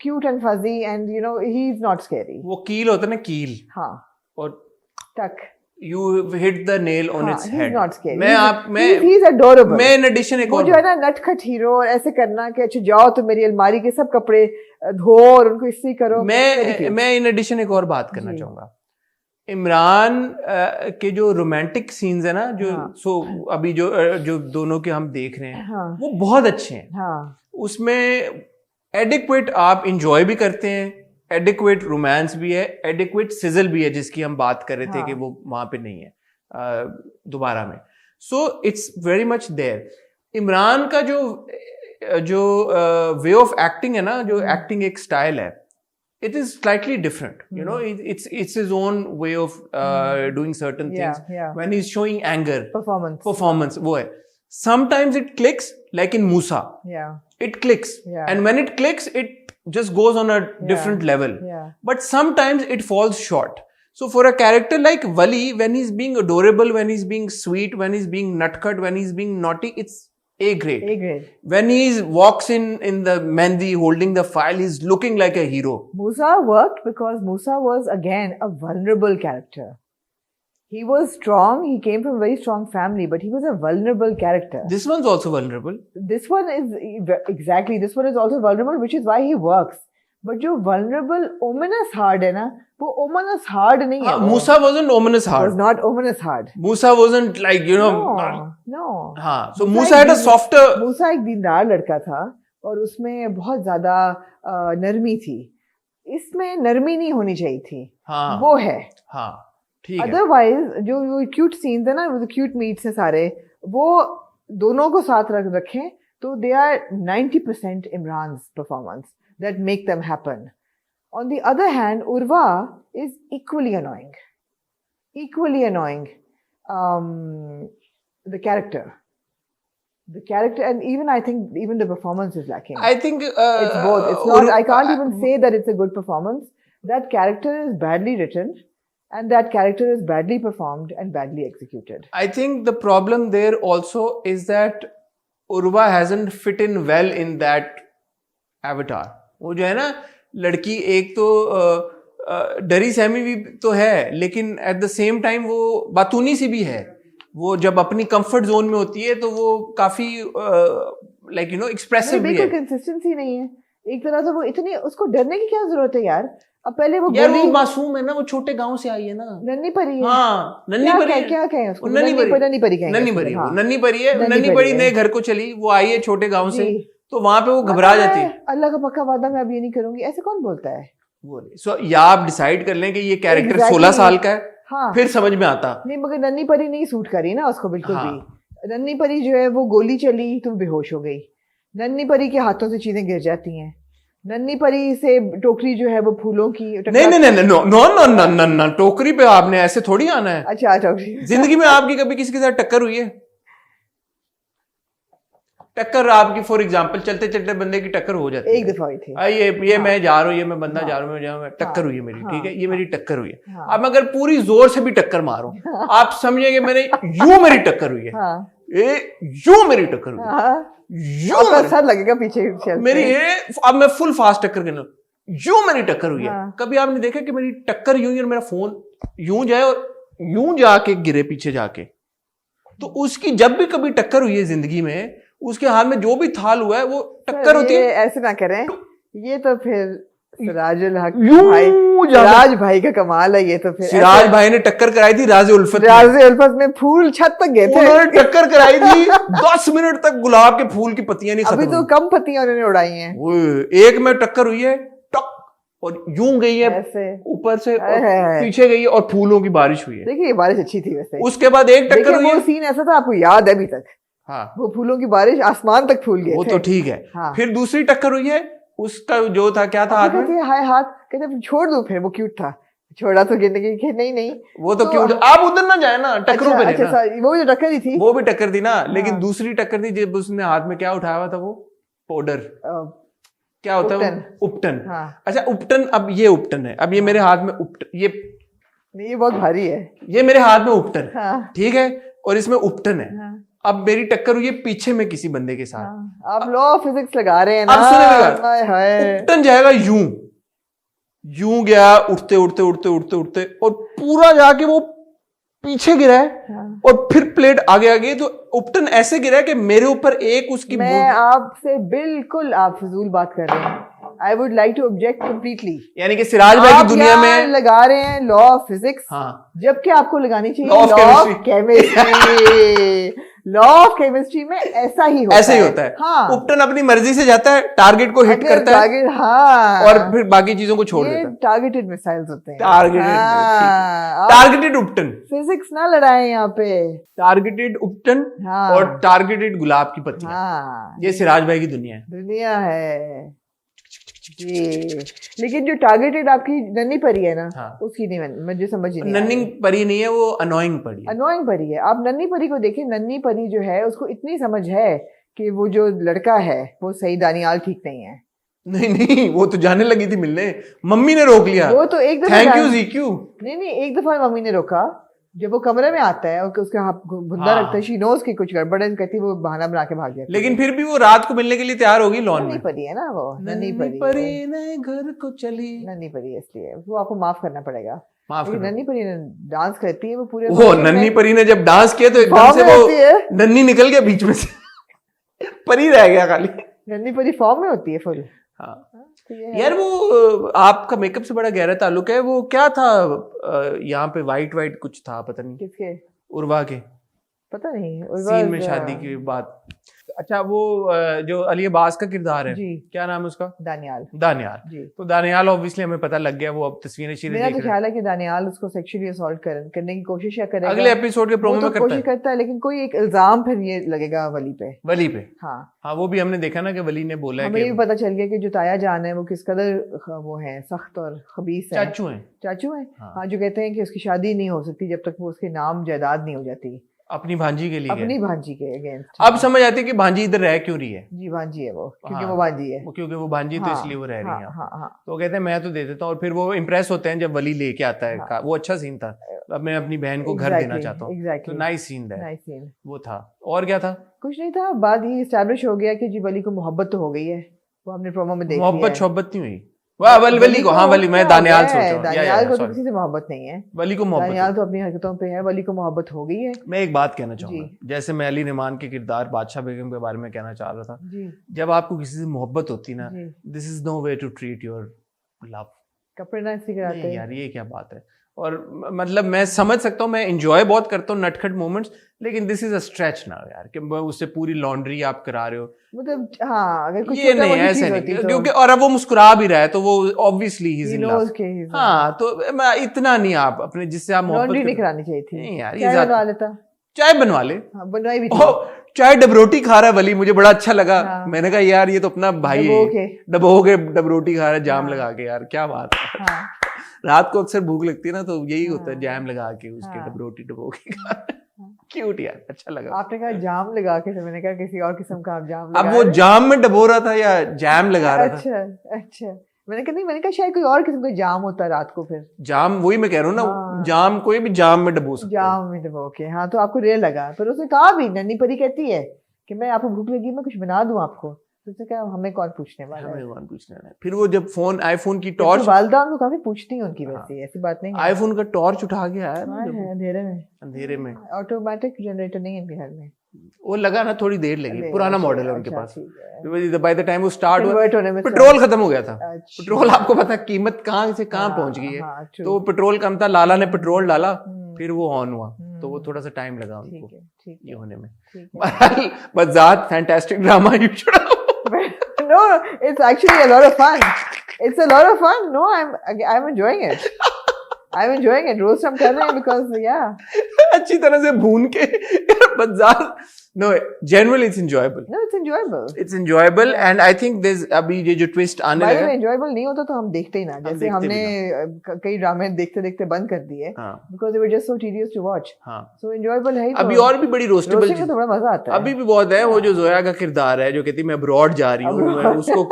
S2: cute and fuzzy and you know he's not scary.
S1: वो कील होता है ना, कील,
S2: हाँ,
S1: और
S2: टक,
S1: you hit the nail on its
S2: he's
S1: head.
S2: not scary.
S1: मैं
S2: adorable.
S1: मैं in addition एक
S2: वो
S1: और,
S2: जो है ना नटखट हीरो और ऐसे करना कि अच्छा जाओ तो मेरी अलमारी के सब कपड़े धो और उनको इससे करो।
S1: मैं in addition एक और बात करना
S2: जी।
S1: चाहूंगा। इमरान के जो रोमांटिक सीन्स है ना, जो
S2: हाँ।
S1: अभी जो दोनों के हम देख रहे हैं,
S2: हाँ।
S1: वो बहुत अच्छे हैं।
S2: हाँ,
S1: उसमें एडिक्वेट आप इंजॉय भी करते हैं, एडिक्वेट रोमांस भी है, एडिक्वेट सिजल भी है, जिसकी हम बात कर रहे थे कि वो वहां पे नहीं है दोबारा में। So it's very much there. Imran का जो वे ऑफ एक्टिंग है ना, जो एक्टिंग एक स्टाइल है, it is slightly different, you know. It's his own way of doing certain things. When he's showing anger, performance वो है, sometimes it clicks, like in Musa, it clicks, and when it clicks it just goes on a different level, but sometimes it falls short. So for a character like Wali, when he's being adorable, when he's being sweet, when he's being nutcut, when he's being naughty, it's A grade. When he walks in the Mehndi holding the file, he's looking like a hero.
S2: Musa worked because Musa was again a vulnerable character. He was strong, he came from a very strong family, but he was a vulnerable character.
S1: This one's also vulnerable.
S2: This one is also vulnerable, which is why he works. But जो vulnerable ominous hard है ना, वो ominous hard नहीं है।
S1: Musa wasn't ominous hard.
S2: Was not ominous hard.
S1: Musa wasn't like, you know.
S2: No.
S1: हाँ, so Musa had a softer.
S2: Musa एक दीनदार लड़का था और उसमें बहुत ज्यादा नरमी थी। इसमें नरमी नहीं होनी चाहिए थी।
S1: हाँ,
S2: वो है।
S1: हाँ, ठीक है।
S2: Otherwise जो क्यूट सीन्स है ना, वो क्यूट मीट्स है सारे, वो दोनों को साथ रखें तो they are 90% Imran's performance that make them happen. On the other hand, Urva is equally annoying. The character, and even I think even the performance is lacking.
S1: I think
S2: it's both. It's not. I can't even say that it's a good performance. That character is badly written, and that character is badly performed and badly executed.
S1: I think the problem there also is that Urva hasn't fit in well in that avatar, वो जो है ना लड़की एक तो डरी सहमी भी तो है, लेकिन एट द सेम टाइम वो बातूनी सी भी है। वो जब अपनी कंफर्ट जोन में होती है तो वो काफी लाइक यू नो एक्सप्रेसिव भी है।
S2: कंसिस्टेंसी नहीं है एक तरह से। वो इतनी, उसको डरने की क्या जरूरत है यार? अब पहले वो
S1: यार वो मासूम है ना, वो छोटे गांव से आई है ना,
S2: नन्ही परी है।
S1: हाँ नन्ही परी है।
S2: क्या कहें उसको?
S1: नन्ही परी कहेंगे।
S2: नन्ही परी है,
S1: नन्ही परी है। नन्ही परी नए घर को चली, वो आई है छोटे गांव से, तो वहां पे वो घबरा जाती है।
S2: अल्लाह का पक्का वादा मैं अब ये नहीं करूंगी, ऐसे कौन बोलता है?
S1: सो या आप डिसाइड कर लें कि ये कैरेक्टर 16 साल का है,
S2: हाँ
S1: फिर समझ में आता।
S2: नहीं, मगर नन्ही परी नहीं सूट करी ना उसको बिल्कुल भी। नन्ही परी जो है वो गोली चली तो बेहोश हो गई। नन्ही परी के हाथों से चीजें गिर जाती हैं। नन्ही परी से टोकरी जो है वो फूलों की
S1: नहीं, टोकरी पे आपने ऐसे थोड़ी आना है।
S2: अच्छा टोकरी।
S1: जिंदगी में आपकी कभी किसी के साथ टक्कर हुई है? टक्कर आपकी फॉर एग्जांपल चलते चलते बंदे की टक्कर हो जाती है।
S2: एक दफा हुई थी।
S1: ये मैं जा रहा हूँ, ये मैं बंदा जा रहा हूँ, टक्कर हुई है मेरी, ठीक है, ये मेरी टक्कर हुई है। अब अगर पूरी जोर से भी टक्कर मारो, आप समझेंगे मैंने यूं मेरी टक्कर हुई है, यूं मेरी टक्कर हुई है, यूं
S2: सर लगेगा पीछे
S1: मेरी ये, अब मैं फुल फास्ट टक्कर गिनूं, यूं मेरी टक्कर हुई है। कभी आपने देखा कि मेरी टक्कर यूं ही और मेरा फोन यूं जाए और यूं जाके गिरे पीछे जाके? तो उसकी जब भी कभी टक्कर हुई है जिंदगी में, उसके हाथ में जो भी थाल हुआ है वो टक्कर होती है।
S2: ऐसे ना करें, ये तो फिर सिराजुल हक भाई, सिराज भाई का कमाल है। ये तो फिर
S1: सिराज भाई ने टक्कर कराई थी राज़े उल्फत
S2: में, फूल छत तक गए थे,
S1: उन्होंने टक्कर कराई थी। 10 मिनट तक गुलाब के फूल की पत्तियां नहीं खत्म
S2: अभी तो कम पत्तियां उन्होंने उड़ाई हैं।
S1: एक में टक्कर हुई है टक, और यूं गई है ऊपर से पीछे गई है, और फूलों की बारिश हुई है।
S2: देखिए ये बारिश अच्छी थी वैसे।
S1: उसके बाद एक टक्कर हुई है,
S2: वो सीन ऐसा था, आपको याद है अभी तक? हाँ, वो फूलों की बारिश आसमान तक फूल गए,
S1: वो तो ठीक है। हाँ। फिर दूसरी टक्कर हुई है, उसका जो था क्या था हाथ में,
S2: हाय हाथ, कहते छोड़ दो, फिर वो क्यूट था, छोड़ा तो गिरने की नहीं वो
S1: तो क्यूट। आप उधर ना जाए ना, टक्करों पे
S2: अच्छा, वो जो टक्कर ही थी,
S1: वो भी टक्कर थी ना, लेकिन दूसरी टक्कर थी जब उसने हाथ में क्या उठाया हुआ था, वो पाउडर, क्या होता है वो? उपटन। अच्छा उपटन, अब ये उपटन है, अब ये मेरे हाथ में उपटन, ये
S2: बहुत भारी है,
S1: ये मेरे हाथ में उपटन, ठीक है, और इसमें उपटन है। अब मेरी टक्कर हुई है पीछे में किसी बंदे के साथ।
S2: आप लॉ ऑफ फिजिक्स लगा रहे हैं ना।
S1: अब सुनिएगा, उपटन जाएगा यूं गया, उठते उठते उठते उठते उठते, और पूरा जाके वो पीछे गिरा है, और फिर प्लेट आगे आ गई, तो उपटन ऐसे गिरा है कि मेरे ऊपर एक उसकी,
S2: मैं आपसे बिल्कुल, आप फजूल बात कर रहे हैं। I would like to object completely।
S1: यानी कि सिराज भाई की दुनिया में
S2: लगा रहे हैं लॉ ऑफ फिजिक्स, जबकि आपको लगानी चाहिए
S1: law of
S2: chemistry. Law of chemistry में ऐसा ही होता है। हाँ।
S1: उपटन अपनी मर्जी से जाता है, टारगेट को हिट करता है,
S2: हाँ,
S1: और फिर बाकी चीजों को छोड़ देता है।
S2: टारगेटेड मिसाइल्स होते हैं,
S1: टारगेटेड उपटन।
S2: फिजिक्स ना लड़ाए यहाँ पे।
S1: टारगेटेड उपटन और टारगेटेड गुलाब की पत्तियां, ये सिराज भाई की दुनिया
S2: है जी। लेकिन जो टारगेटेड आपकी नन्ही परी है ना, उसकी नहीं, मुझे समझ ही नहीं।
S1: नन्ही परी नहीं है, वो अनोइंग
S2: परी है। आप नन्ही परी को देखिए, नन्ही परी जो है उसको इतनी समझ है कि वो जो लड़का है वो सही दानियाल ठीक नहीं है।
S1: नहीं, वो तो जाने लगी थी मिलने, मम्मी ने रोक लिया।
S2: वो तो एक दफा,
S1: थैंक यू जीक्यू।
S2: नहीं, एक दफा मम्मी ने रोका, जब वो कमरे में आता है और उसका बुंदा रखता है, शी नोज की कुछ गड़बड़ है, कहती वो बहाना बना के भाग जाती है।
S1: लेकिन फिर भी वो रात को मिलने के लिए तैयार होगी लॉन में।
S2: नन्ही परी है ना वो, नन्ही
S1: परी ने घर को चली,
S2: नन्ही परी है, इसलिए वो आपको माफ करना पड़ेगा।
S1: माफ करना।
S2: नन्ही परी ने डांस करती है, वो पूरे
S1: नन्ही परी ने जब डांस किया तो एकदम से वो नन्ही निकल गया बीच में से, परी रह गया खाली।
S2: नन्ही परी फॉर्म में होती है फुल।
S1: हाँ यार, वो आपका मेकअप से बड़ा गहरा ताल्लुक है। वो क्या था यहाँ पे, वाइट कुछ था, पता नहीं
S2: किसके,
S1: उर्वा के,
S2: पता नहीं,
S1: सीन में शादी की बात। अच्छा, वो जो अली अब्बास का किरदार है, क्या नाम है उसका? दानियाल जी। तो दानियाल ऑब्वियसली हमें पता लग गया, वो अब तस्वीरें
S2: मेरा तो ख्याल है कि दानियाल उसको सेक्सुअली असॉल्ट करने की कोशिश करेगा,
S1: अगले एपिसोड के प्रोमो में
S2: कोशिश करता है, लेकिन कोई एक इल्जाम फिर ये लगेगा वली पे। हाँ,
S1: वो भी हमने देखा ना कि वली ने बोला है,
S2: हमें भी पता चल गया कि जो ताया जान है वो किस कदर वो है, सख्त और खबीस है, चाचू है। हाँ, जो कहते हैं कि उसकी शादी नहीं हो सकती जब तक वो उसके नाम जायदाद नहीं हो जाती,
S1: अपनी भांजी के लिए,
S2: अपनी भांजी के अगेंस्ट।
S1: अब समझ आती है कि भांजी इधर रह क्यों रही है।
S2: जी, भांजी है वो, क्योंकि वो भांजी है,
S1: क्योंकि वो भांजी, तो इसलिए वो रह रही है। तो कहते हैं मैं तो दे देता हूँ, और फिर वो इम्प्रेस होते हैं जब वली लेके आता है। वो अच्छा सीन था, अब मैं अपनी बहन को घर देना चाहता हूँ, तो नाइस सीन वो था। और क्या था?
S2: कुछ नहीं था, बाद ही एस्टैब्लिश हो गया कि जी वली को मोहब्बत तो हो गई है, वो हमने प्रोमो में देखी
S1: मोहब्बत
S2: है।
S1: शोहब्बत नहीं हुई। वाह वली को, हाँ वली, मैं
S2: क्या हो
S1: दानियाल
S2: गया
S1: सोच
S2: है?
S1: रहा हूँ।
S2: दानियाल को तो
S1: sorry,
S2: किसी से मोहब्बत नहीं है।
S1: वली को मोहब्बत
S2: दानियाल
S1: है।
S2: तो अपनी हरकतों पे है, वली को मोहब्बत हो गई है।
S1: मैं एक बात कहना चाहूंगा,
S2: जी।
S1: जैसे मैं अली रहमान के किरदार बादशाह बेगम के बारे में कहना चाह रहा था,
S2: जी
S1: जब आपको किसी से मोहब्बत होती ना,
S2: जी
S1: this is no way to treat your love.
S2: कपड़े ना इसी कराते
S1: नहीं यार, ये क्या बात है। और मतलब मैं समझ सकता हूँ, मैं इंजॉय बहुत करता हूँ नटखट मोमेंट्स, लेकिन दिस इज अ स्ट्रेच ना यार, कि उससे पूरी लॉन्ड्री आप करा रहे हो।
S2: मतलब हाँ, अगर कुछ
S1: ये
S2: छोटा
S1: नहीं,
S2: मोटी
S1: ऐसे
S2: चीज
S1: नहीं,
S2: होती तो
S1: क्योंकि और अब वो मुस्कुरा भी रहा है तो वो obviously he is
S2: he
S1: in
S2: knows
S1: love.
S2: कि he's in
S1: हाँ, तो मैं इतना नहीं, आप अपने जिससे आप मोहब्बत
S2: लॉन्ड्री नहीं
S1: करते-
S2: करानी चाहिए थी।
S1: नहीं यार, ये
S2: चाय
S1: ज्यादा-
S2: बनवा लेता।
S1: चाय बनवा ले।
S2: हाँ, बनवाई भी थी।
S1: ओ, चाय डबरोटी खा रहा है वली, मुझे बड़ा अच्छा लगा।
S2: हाँ।
S1: मैंने कहा यार ये तो अपना भाई
S2: डबो
S1: है,
S2: के।
S1: डबो के डबरोटी खा रहा है जाम
S2: हाँ।
S1: लगा के, यार क्या बात है।
S2: हाँ
S1: रात को अक्सर भूख लगती है ना, तो यही होता है,
S2: हाँ।
S1: जैम लगा के उसके
S2: हाँ।
S1: डबरोटी डबो के क्यूट यार, अच्छा लगा।
S2: आपने कहा जाम लगा के, तो मैंने कहा किसी और किस्म का आप जाम
S1: अब
S2: लगा
S1: वो
S2: रहे हैं।
S1: जाम में डबो रहा था या जैम लगा रहा था?
S2: अच्छा अच्छा, मैंने कहा नहीं, मैंने कहा शायद कोई और किस्म का जाम होता है रात को फिर।
S1: जाम, वही मैं कह रहा हूँ ना,
S2: हाँ।
S1: जाम कोई भी जाम में डबो सकते हैं।
S2: जाम में डबो के, हाँ तो आपको रेयर लगा। पर उसने कहा भी, नन्ही परी कहती है कि मैं, आपको भूख लगी, मैं कुछ बना दूं आपको। तो उसने कहा हमें कौन पूछने वाला है।
S1: हमें कौन पूछना है। फिर वो जब फोन, आईफोन की
S2: तो
S1: टॉर्च,
S2: वालदा उनको काफी पूछती हैं उनकी, वैसे ऐसी बात नहीं है।
S1: आईफोन का टॉर्च उठा के आया ना
S2: हाँ,
S1: जब
S2: है अंधेरे में।
S1: अंधेरे में,
S2: ऑटोमेटिक जनरेटर नहीं है इनके घर में।
S1: वो लगा ना थोड़ी देर लगी,
S2: अरे,
S1: पुराना
S2: अच्छा,
S1: मॉडल है उनके
S2: अच्छा,
S1: पास।
S2: ठीक है।
S1: बाय द टाइम वो स्टार्ट हुआ,
S2: Convert होने में
S1: पेट्रोल खत्म हो गया था।
S2: अच्छा।
S1: पेट्रोल, आपको पता है कीमत कहाँ से कहाँ
S2: हाँ,
S1: पहुंच गई है।
S2: हाँ, true।
S1: तो पेट्रोल कम था, लाला ने पेट्रोल डाला,
S2: हम्म।
S1: फिर वो ऑन हुआ, तो वो
S2: हम्म।
S1: थोड़ा सा टाइम लगा
S2: ठीक
S1: उनको
S2: है, ठीक
S1: ये
S2: है,
S1: होने में।
S2: ठीक है।
S1: बहरहाल, बजात fantastic drama you should.
S2: No, it's actually a lot of fun. It's a lot of fun. No, I'm enjoying it. I'm enjoying it. Roast हम कर रहे हैं because yeah.
S1: अच्छी तरह से भून के बजात, no, generally it's enjoyable.
S2: No, it's enjoyable.
S1: It's enjoyable and I think there's अभी ये जो twist आने
S2: By the
S1: लगा
S2: way, enjoyable नहीं होता तो हम देखते ही ना। जैसे
S1: देखते
S2: हमने
S1: भी
S2: कई ड्रामे देखते देखते बंद कर दिए
S1: हाँ
S2: because they were just so tedious to watch.
S1: हाँ।
S2: So enjoyable है ही तो।
S1: अभी और भी बड़ी रोस्टेबल
S2: रोस्टिंग में तो बड़ा मजा आता है।
S1: अभी भी बहुत है। वो जो जोया का किरदार है जो कहती है मैं अब्रॉड जा रही हूँ, मैं उसको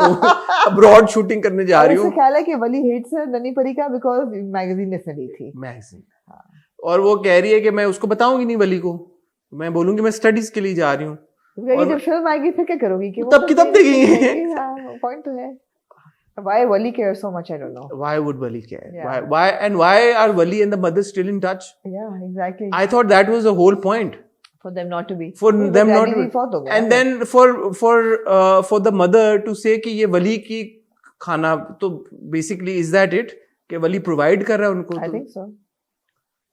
S1: अब्रॉड शूटिंग करने जा
S2: और
S1: रही
S2: उससे
S1: हूँ,
S2: ख्याल है कि वली हेट्स नन्ही परी का because मैगजीन इसने ली थी।
S1: मैगजीन। और वो कह रही है कि मैं उसको बताऊंगी नहीं वली को, मैं बोलूंगी मैं स्टडीज के लिए जा रही हूँ।
S2: तो कहेगी
S1: और-
S2: जब फिल्म आएगी फिर क्या करोगी कि
S1: तब की तब देखेंगे।
S2: पॉइंट तो है। Why Wali cares so much, I don't know.
S1: Why would Wali care?
S2: Yeah.
S1: Why are Wali and the mother still in touch?
S2: Yeah, exactly.
S1: I thought that was the whole point.
S2: For them not to be.
S1: For
S2: वो
S1: them not
S2: daddy
S1: to
S2: भी फौत हो गया
S1: and
S2: है।
S1: then for the mother to say कि ये वली की खाना, तो basically is that it कि वली provide कर रहा है उनको,
S2: I
S1: तो
S2: think so.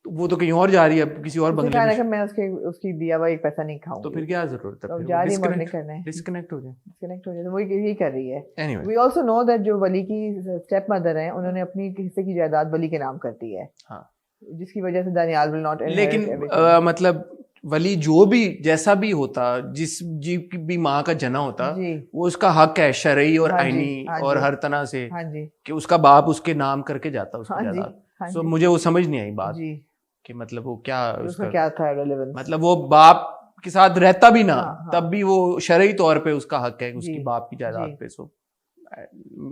S1: वो तो कहीं और जा रही है, अब किसी और
S2: उसने
S1: बंगले
S2: कहा
S1: में,
S2: कि मैं उसकी दिया हुआ एक पैसा नहीं खाऊंगी।
S1: तो फिर क्या जरूरत है,
S2: तो
S1: फिर
S2: जा रही मॉडलिंग करने।
S1: डिस्कनेक्ट हो जाए।
S2: डिस्कनेक्ट हो जाए, तो वो यही कर रही है।
S1: Anyway,
S2: We also know that जो वली की स्टेप मदर है, उन्होंने अपनी हिस्से की जायदाद वली के नाम कर दी है।
S1: हाँ।
S2: जिसकी वजह से दानियाल will not inherit
S1: लेकिन
S2: everything।
S1: मतलब वली जो भी जैसा भी होता, जिस जी की भी माँ का जना होता,
S2: जी
S1: वो उसका हक है शरई और
S2: हाँ जी,
S1: आईनी
S2: हाँ
S1: और
S2: जी।
S1: हर तरह से
S2: हाँ जी
S1: कि उसका बाप उसके नाम करके जाता उसकी
S2: हाँ जी
S1: जायदाद।
S2: हाँ
S1: सो
S2: जी
S1: मुझे वो समझ नहीं आई बात
S2: जी।
S1: कि मतलब वो क्या
S2: उसका
S1: उसका
S2: क्या था रेलेवेंस?
S1: मतलब वो बाप के साथ रहता भी ना,
S2: हाँ, हाँ।
S1: तब भी वो शरई तौर पे उसका हक है उसकी
S2: जी,
S1: बाप की जायदाद
S2: जी।
S1: पे। सो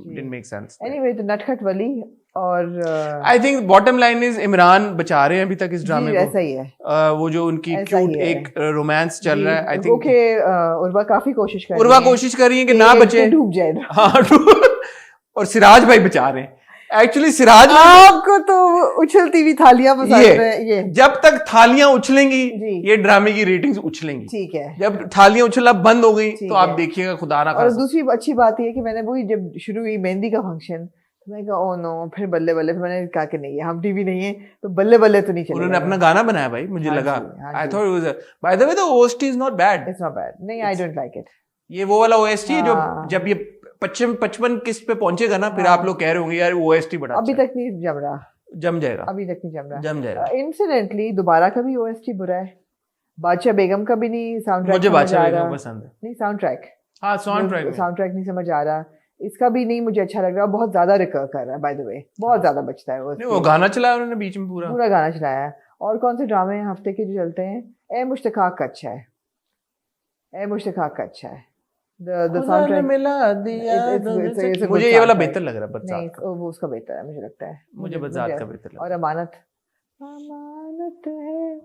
S1: डिडंट मेक सेंस।
S2: एनीवे, तो नटखट वली और
S1: I think bottom line is Imran बचा रहे हैं अभी तक इस
S2: जी
S1: ड्रामे को।
S2: ऐसा ही है।
S1: वो जो उनकी
S2: ऐसा ही
S1: क्यूट
S2: है।
S1: एक रोमांस चल रहा है, आई थिंक
S2: ओके, उर्वा काफी कोशिश कर
S1: उर्वा
S2: रही है
S1: कोशिश कर रही है कि
S2: कि
S1: ना
S2: ये
S1: बचे।
S2: डूब जाए ना।
S1: हाँ और सिराज भाई बचा रहे हैं। एक्चुअली सिराज भाई
S2: आपको तो उछलती हुई थालियां पसंद है ये।
S1: जब तक थालियां उछलेंगी
S2: जी।
S1: ये ड्रामे की रेटिंग्स उछलेंगी।
S2: ठीक है।
S1: जब थालियां उछलना बंद हो गई
S2: ठीक
S1: तो आप
S2: है।
S1: देखिएगा खुदा ना
S2: और
S1: खास्ता।
S2: दूसरी अच्छी बात ये है कि मैंने वही जब शुरू हुई मेहंदी का फंक्शन, तो मैं कहा ओ नो, फिर बल्ले बल्ले, फिर मैंने कहा कि नहीं है, हम टीवी नहीं है तो बल्ले बल्ले तो नहीं चलेगा।
S1: उन्होंने अपना गाना बनाया भाई, मुझे
S2: हाँ
S1: लगा
S2: जी, हाँ
S1: आई
S2: जी।
S1: Thought it was by the way the OST is not bad.
S2: It's not bad. नहीं, आई डोंट लाइक इट।
S1: ये वो वाला ओएसटी है जो
S2: हाँ।
S1: जब ये 55 किस्त पे पहुंचेगा ना, फिर
S2: हाँ।
S1: आप लोग कह रहे होंगे यार ओएसटी बड़ा
S2: अभी
S1: अच्छा
S2: तक नहीं जम रहा।
S1: है। जम जाएगा,
S2: अभी तक नहीं जम रहा।
S1: जम जाएगा।
S2: इंसिडेंटली दोबारा का भी ओएसटी बुरा है। बादशाह बेगम का भी नहीं साउंड ट्रैक
S1: मुझे
S2: समझ
S1: बादशाह
S2: आ
S1: बेगम
S2: रहा।
S1: पसंद है।
S2: नहीं, साउंड ट्रैक
S1: हाँ साउंड ट्रैक में
S2: साउंड ट्रैक नहीं समझ आ रहा। इसका भी नहीं मुझे अच्छा लग रहा। बहुत ज्यादा रिकर कर रहा है, बाय द वे बहुत ज्यादा बचता है
S1: नहीं, वो गाना चलाया उन्होंने बीच में पूरा।
S2: पूरा गाना चलाया है। और कौन से ड्रामे हैं हफ्ते के जो चलते हैं? ए मुश्ताक का अच्छा है। ए मुश्ताक का अच्छा है। द
S1: खुदा
S2: साउंड
S1: ने
S2: ट्रैक
S1: मिला दिया
S2: it's a good
S1: मुझे ये वाला
S2: soundtrack।
S1: बेहतर लग रहा है
S2: नहीं,
S1: बजात का।
S2: वो उसका बेहतर है मुझे लगता है।
S1: मुझे बजात का बेहतर लगा।
S2: और अमानत, अमानत है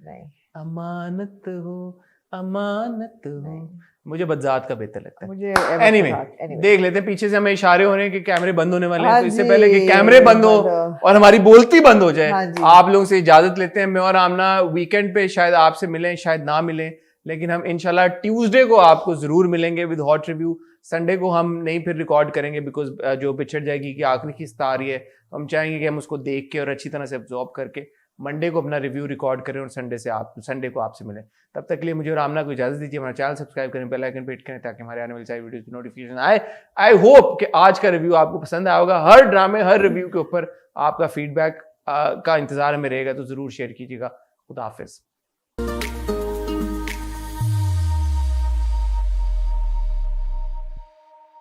S2: नहीं,
S1: अमानत हो अमानत हो। मुझे बदजात का बेहतर लगता है।
S2: मुझे
S1: एनीवे
S2: anyway.
S1: देख लेते हैं, पीछे से हमें इशारे हो रहे हैं कि कैमरे बंद होने वाले हैं,
S2: हाँ
S1: तो इससे
S2: जी,
S1: पहले कि कैमरे बंद हो और हमारी बोलती बंद हो जाए,
S2: हाँ जी।
S1: आप लोगों से इजाजत लेते हैं। मैं और आमना वीकेंड पे शायद आपसे मिलें, शायद ना मिलें, लेकिन हम इंशाल्लाह ट्यूसडे को आपको जरूर मिलेंगे विद हॉट रिव्यू। संडे को हम नहीं फिर रिकॉर्ड करेंगे बिकॉज जो पिक्चर जाएगी कि आखिरी किस्त आ रही है, हम चाहेंगे कि हम उसको देख के और अच्छी तरह से एब्जॉर्ब करके मंडे को अपना रिव्यू रिकॉर्ड करें और संडे को आपसे मिलें। तब तक के लिए मुझे और आमना को इजाजत दीजिए। हमारा चैनल सब्सक्राइब करें, बेल आइकन पे हिट करें ताकि हमारे आने वाली सारी वीडियोस की नोटिफिकेशन आए। आई होप कि आज का रिव्यू आपको पसंद आया होगा। हर ड्रामे, हर रिव्यू के ऊपर आपका फीडबैक का इंतजार हमें रहेगा, तो जरूर शेयर कीजिएगा। खुदा हाफिज।